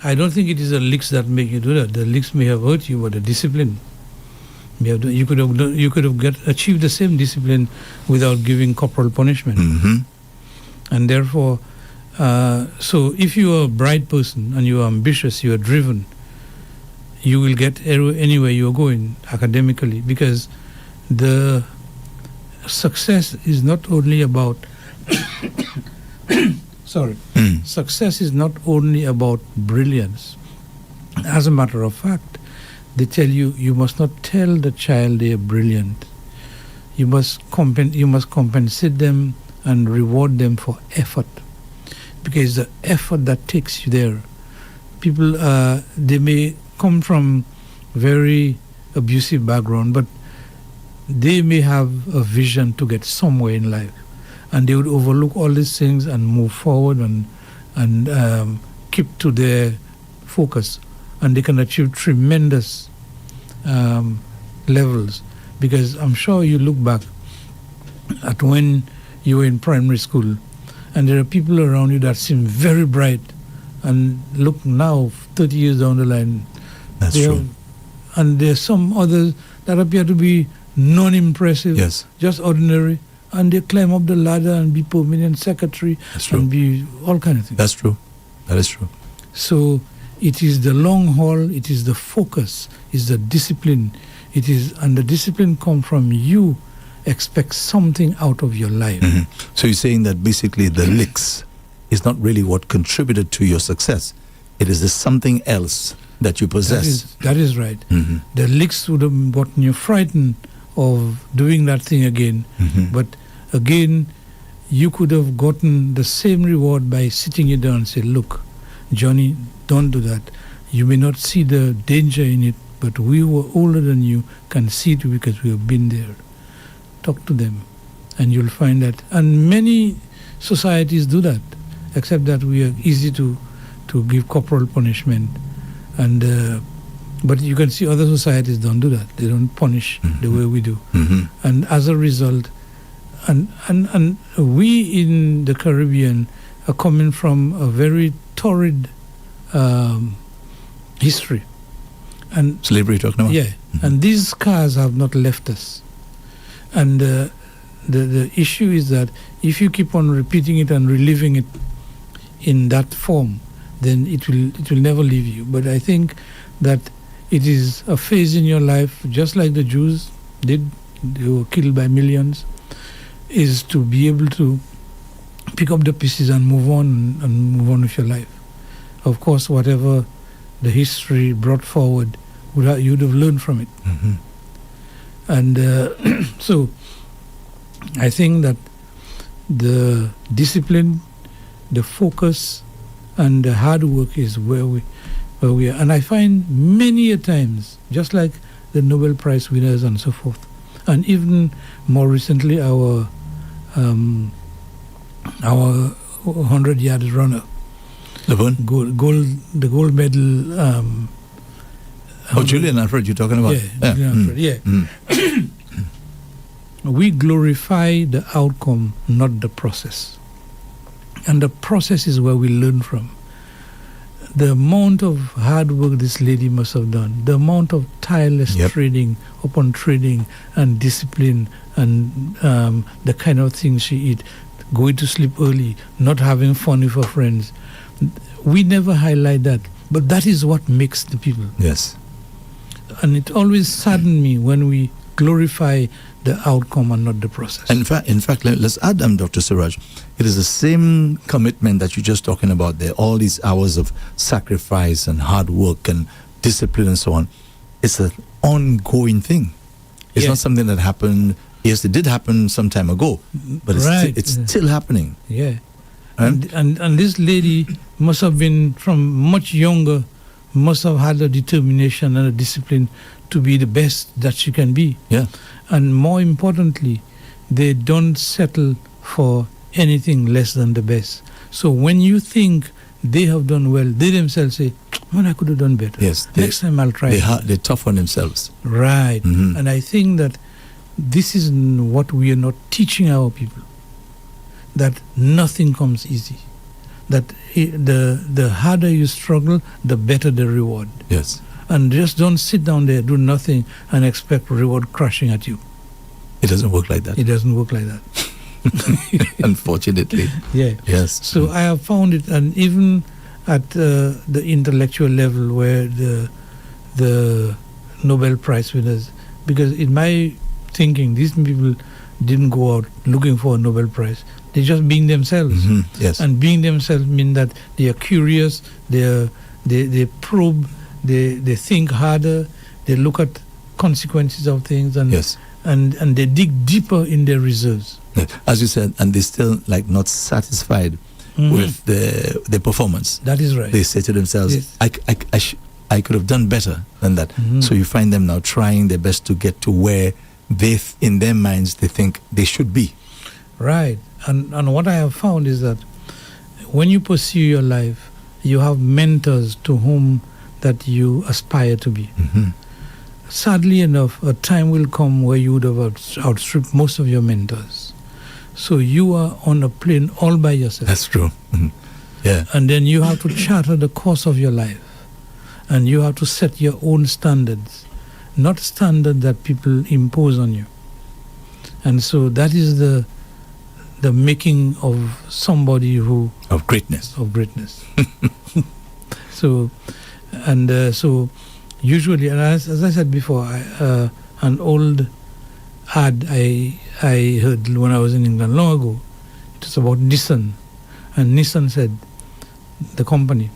E: I don't think it is the licks that make you do that. The licks may have hurt you, but the discipline, you could have achieved the same discipline without giving corporal punishment. Mm-hmm. And therefore, so if you are a bright person and you are ambitious, you are driven, you will get anywhere you are going academically, because the success is not only about success is not only about brilliance. As a matter of fact, they tell you must not tell the child they are brilliant. You must compensate them and reward them for effort, because the effort that takes you there. People they may come from very abusive background, but they may have a vision to get somewhere in life, and they would overlook all these things and move forward and keep to their focus, and they can achieve tremendous levels. Because I'm sure you look back at when you were in primary school, and there are people around you that seem very bright, and look now, 30 years down the line,
A: that's true.
E: And there's some others that appear to be non-impressive, just ordinary, and they climb up the ladder and be permanent secretary and be all kind of things.
A: That's true. That is true.
E: So it is the long haul, it is the focus, it's the discipline. And the discipline comes from you expect something out of your life.
A: Mm-hmm. So you're saying that basically the licks is not really what contributed to your success. It is the something else that you possess.
E: That is right. Mm-hmm. The licks would have gotten you frightened of doing that thing again. Mm-hmm. But again, you could have gotten the same reward by sitting you down and say, look, Johnny, don't do that. You may not see the danger in it, but we who are older than you can see it because we have been there. Talk to them, and you'll find that. And many societies do that, except that we are easy to give corporal punishment. And but you can see other societies don't do that. They don't punish the way we do. Mm-hmm. And as a result, and we in the Caribbean are coming from a very torrid history. And
A: slavery, talking about?
E: Yeah. Mm-hmm. And these scars have not left us. And the issue is that if you keep on repeating it and reliving it in that form, then it will never leave you. But I think that it is a phase in your life, just like the Jews did. They were killed by millions. Is to be able to pick up the pieces and move on with your life. Of course, whatever the history brought forward, you'd have learned from it.
A: Mm-hmm.
E: And so I think that the discipline, the focus, and the hard work is where we are. And I find many a times, just like the Nobel Prize winners and so forth, and even more recently our 100-yard runner,
A: The one?
E: the gold medal.
A: Julian Alfred, you're talking about?
E: Yeah, Julian Alfred, yeah.
A: Mm.
E: We glorify the outcome, not the process. And the process is where we learn from. The amount of hard work this lady must have done, the amount of tireless training upon training and discipline and the kind of things she eat, going to sleep early, not having fun with her friends. We never highlight that, but that is what makes the people.
A: Yes.
E: And it always saddens me when we glorify the outcome and not the process.
A: And in fact, let's add Dr. Surage. It is the same commitment that you're just talking about there, all these hours of sacrifice and hard work and discipline and so on. It's an ongoing thing. It's not something that happened. Yes, it did happen some time ago, but it's still happening.
E: Yeah. And this lady must have been from much younger, must have had a determination and a discipline to be the best that she can be.
A: Yeah.
E: And more importantly, they don't settle for anything less than the best. So when you think they have done well, they themselves say, man, I could have done better.
A: Yes.
E: Next time I'll try.
A: They're tough on themselves.
E: Right.
A: Mm-hmm.
E: And I think that this is what we are not teaching our people, that nothing comes easy. That the harder you struggle, the better the reward.
A: Yes.
E: And just don't sit down there, do nothing, and expect reward crashing at you.
A: It doesn't work like that.
E: It doesn't work like that.
A: Unfortunately.
E: Yeah.
A: Yes.
E: So I have found it, and even at the intellectual level where the Nobel Prize winners, because in my thinking, these people didn't go out looking for a Nobel Prize. They're just being themselves.
A: Mm-hmm. Yes.
E: And being themselves means that they are curious, they probe, they think harder, they look at consequences of things, and and they dig deeper in their reserves.
A: As you said, and they're still not satisfied with the performance.
E: That is right.
A: They say to themselves, I could have done better than that.
E: Mm-hmm.
A: So you find them now trying their best to get to where in their minds, they think they should be.
E: Right. And what I have found is that when you pursue your life, you have mentors to whom that you aspire to be.
A: Mm-hmm.
E: Sadly enough, a time will come where you would have outstripped most of your mentors. So you are on a plane all by yourself.
A: That's true. Mm-hmm. Yeah.
E: And then you have to charter the course of your life. And you have to set your own standards, not standards that people impose on you. And so that is the making of somebody who...
A: Of greatness.
E: So usually, and as I said before, an old ad I heard when I was in England long ago, it was about Nissan. And Nissan said, the company,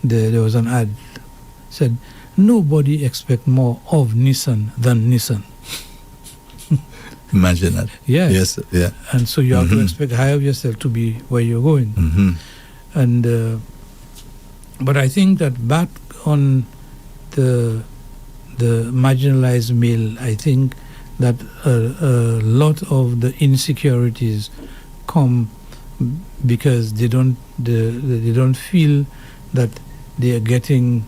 E: there was an ad, said, nobody expects more of Nissan than Nissan.
A: Imagine that.
E: Yeah.
A: Yes. Yeah.
E: And so you have to expect higher of yourself to be where you're going.
A: Mm-hmm.
E: And but I think that back on the marginalized male, I think that a lot of the insecurities come because they don't feel that they are getting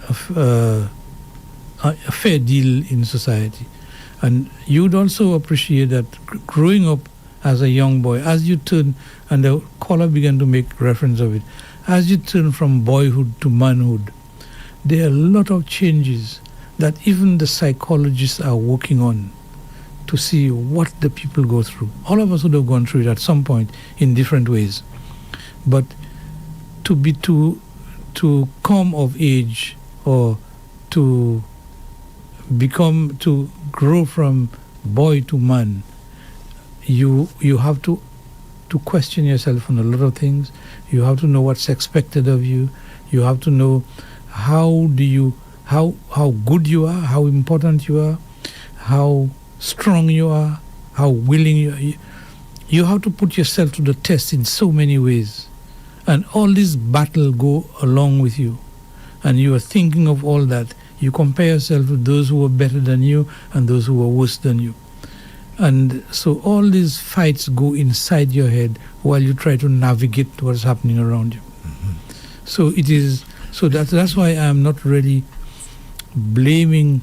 E: a fair deal in society. And you'd also appreciate that growing up as a young boy, as you turn, and the caller began to make reference of it, as you turn from boyhood to manhood, there are a lot of changes that even the psychologists are working on to see what the people go through. All of us would have gone through it at some point in different ways. But to to come of age or to grow from boy to man, you have to question yourself on a lot of things. You have to know what's expected of you. You have to know how good you are, how important you are, how strong you are, how willing you are. You have to put yourself to the test in so many ways. And all this battle go along with you. And you are thinking of all that. You compare yourself with those who are better than you and those who are worse than you. And so all these fights go inside your head while you try to navigate what's happening around you. So that's why I'm not really blaming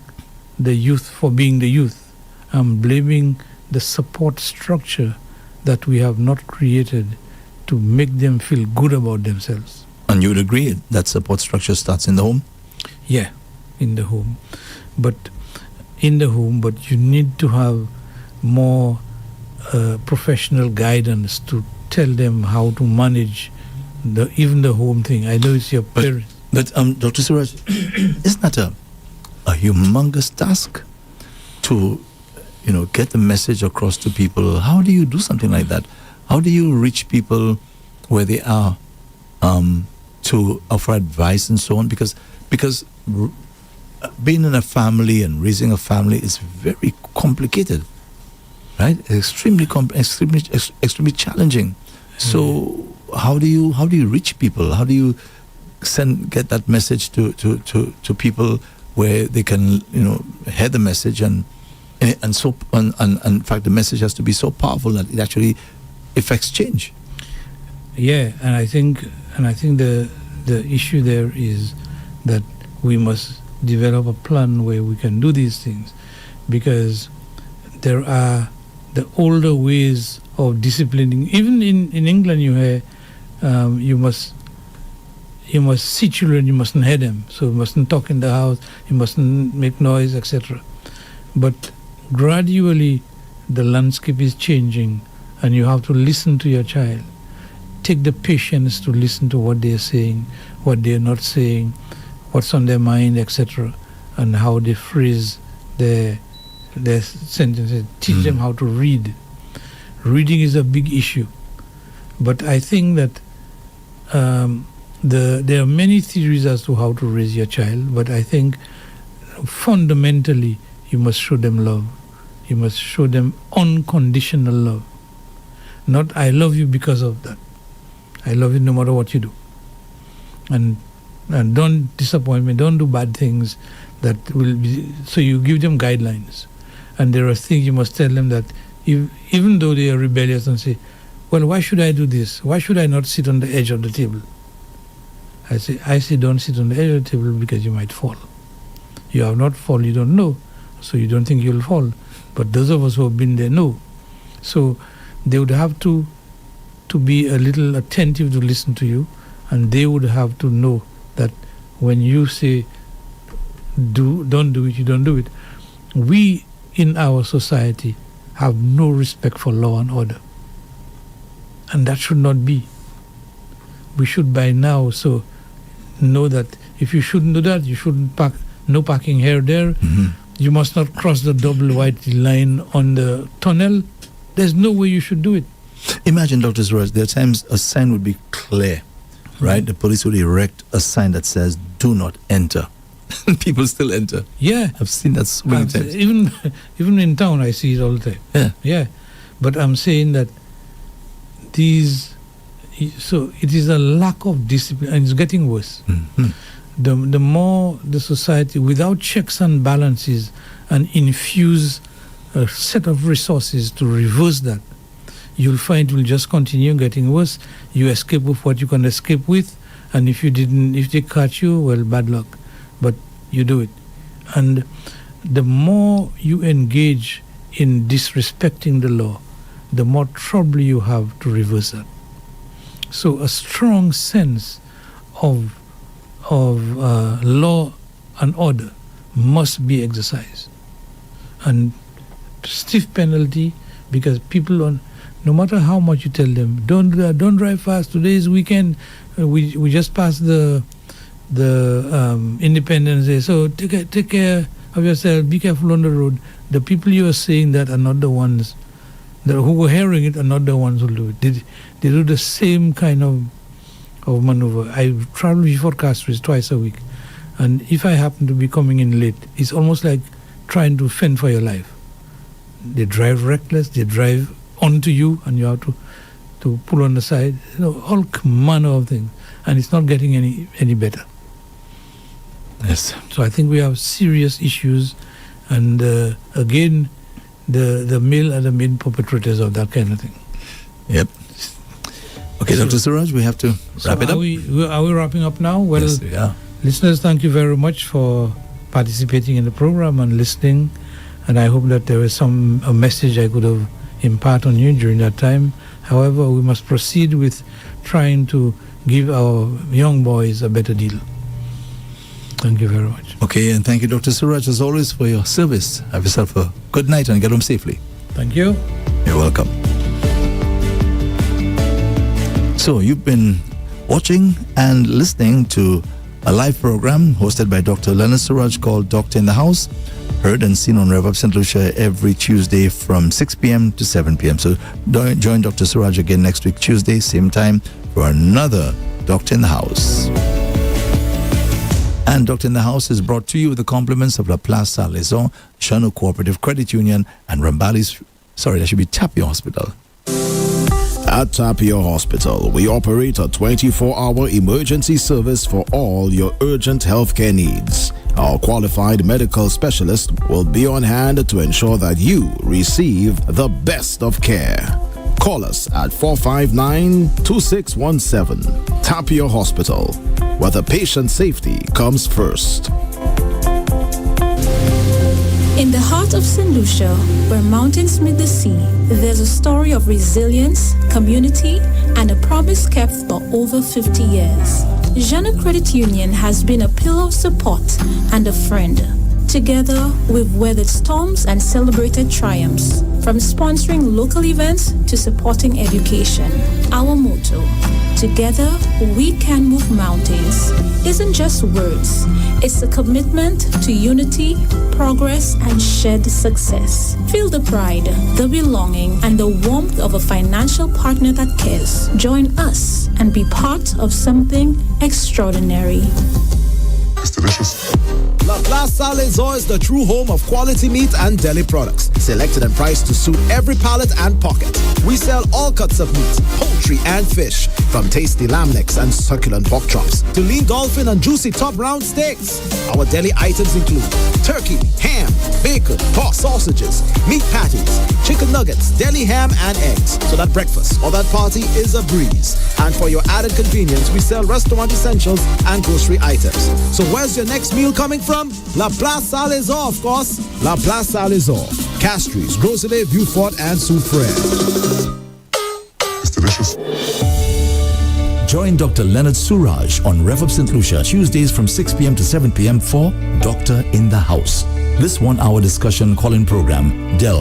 E: the youth for being the youth. I'm blaming the support structure that we have not created to make them feel good about themselves.
A: And you would agree that support structure starts in the home?
E: Yeah, in the home. But you need to have more professional guidance to tell them how to manage even the home thing. I know it's your parents.
A: But Dr. Surage, isn't that a humongous task to get the message across to people? How do you do something like that? How do you reach people where they are to offer advice and so on? Because being in a family and raising a family is very complicated, right? Extremely challenging. So how do you reach people? How do you get that message to people where they can hear the message and in fact the message has to be so powerful that it actually affects change?
E: Yeah, and I think the issue there is that we must develop a plan where we can do these things, because there are the older ways of disciplining. Even in England, you hear you must see children, you mustn't hear them, so you mustn't talk in the house, you mustn't make noise, etc. But gradually the landscape is changing and you have to listen to your child. Take the patience to listen to what they are saying, what they are not saying, what's on their mind, etc., and how they phrase their sentences. Teach them how to read. Reading is a big issue. But I think that there are many theories as to how to raise your child, but I think fundamentally you must show them love. You must show them unconditional love. Not, I love you because of that. I love you no matter what you do. And don't disappoint me. Don't do bad things that will be... So you give them guidelines. And there are things you must tell them that even though they are rebellious and say, well, why should I do this? Why should I not sit on the edge of the table? I say don't sit on the edge of the table because you might fall. You have not fallen, you don't know. So you don't think you'll fall. But those of us who have been there know. So they would have to be a little attentive to listen to you, and they would have to know that when you say don't do it, you don't do it. We in our society have no respect for law and order, and that should not be. We should by now so know that if you shouldn't do that, you shouldn't park, no parking here, there. You must not cross the double white line on the tunnel. There's no way you should do it.
A: Imagine, Dr. Surage, there are times a sign would be clear, right? The police would erect a sign that says, do not enter. People still enter.
E: Yeah.
A: I've seen that so many times.
E: Even in town, I see it all the time. Yeah. But I'm saying that so it is a lack of discipline, and it's getting worse. The more the society, without checks and balances, and infuse a set of resources to reverse that, you'll find it will just continue getting worse. You escape with what you can escape with, and if they catch you, well, bad luck. But you do it. And the more you engage in disrespecting the law, the more trouble you have to reverse that. So a strong sense of law and order must be exercised. And stiff penalty, because people no matter how much you tell them, don't do that, don't drive fast, today is weekend, we just passed the independence Day. So take care of yourself. Be careful on the road. The people you are saying that are not the ones who were hearing it, are not the ones who do it. They do the same kind of maneuver. I travel before Castries twice a week, and if I happen to be coming in late, it's almost like trying to fend for your life. They drive reckless. They drive onto you, and you have to pull on the side. All manner of things, and it's not getting any better.
A: Yes.
E: So I think we have serious issues, and again, the male are the main perpetrators of that kind of thing.
A: Yep. Okay, Dr. Surage, we have to wrap it up.
E: Are we wrapping up now? Well,
A: yes, yeah.
E: Listeners, thank you very much for participating in the program and listening. And I hope that there was a message I could have imparted on you during that time. However, we must proceed with trying to give our young boys a better deal. Thank you very much.
A: Okay, and thank you, Dr. Surage, as always, for your service. Have yourself a good night and get home safely.
E: Thank you.
A: You're welcome. So you've been watching and listening to a live program hosted by Dr. Leonard Surage called Doctor in the House, heard and seen on REV-UP St. Lucia every Tuesday from 6 p.m. to 7 p.m. So join Dr. Surage again next week, Tuesday, same time, for another Doctor in the House. And Doctor in the House is brought to you with the compliments of La Place Saint-Lézon, Shano Cooperative Credit Union, and Tapia Hospital.
B: At Tapia Hospital, we operate a 24-hour emergency service for all your urgent healthcare needs. Our qualified medical specialist will be on hand to ensure that you receive the best of care. Call us at 459-2617. Tapia Hospital, where the patient's safety comes first.
C: In the heart of St. Lucia, where mountains meet the sea, there's a story of resilience, community, and a promise kept for over 50 years. Jana Credit Union has been a pillar of support and a friend. Together, we've weathered storms and celebrated triumphs, from sponsoring local events to supporting education. Our motto, together we can move mountains, isn't just words. It's a commitment to unity, progress, and shared success. Feel the pride, the belonging, and the warmth of a financial partner that cares. Join us and be part of something extraordinary.
D: It's delicious.
B: La Place Saint-Lézon is the true home of quality meat and deli products, selected and priced to suit every palate and pocket. We sell all cuts of meat, poultry and fish, from tasty lamb necks and succulent pork chops to lean dolphin and juicy top round steaks. Our deli items include turkey, ham, bacon, pork sausages, meat patties, chicken nuggets, deli ham and eggs, so that breakfast or that party is a breeze. And for your added convenience, we sell restaurant essentials and grocery items. So where's your next meal coming from? La Place Saint-Lézon, of course. La Place Saint-Lézon, Castries, Rosalie, Beaufort, and Surage.
D: It's delicious.
A: Join Dr. Leonard Surage on REV-UP St. Lucia Tuesdays from 6 p.m. to 7 p.m. for Doctor in the House. This 1-hour discussion call-in program delves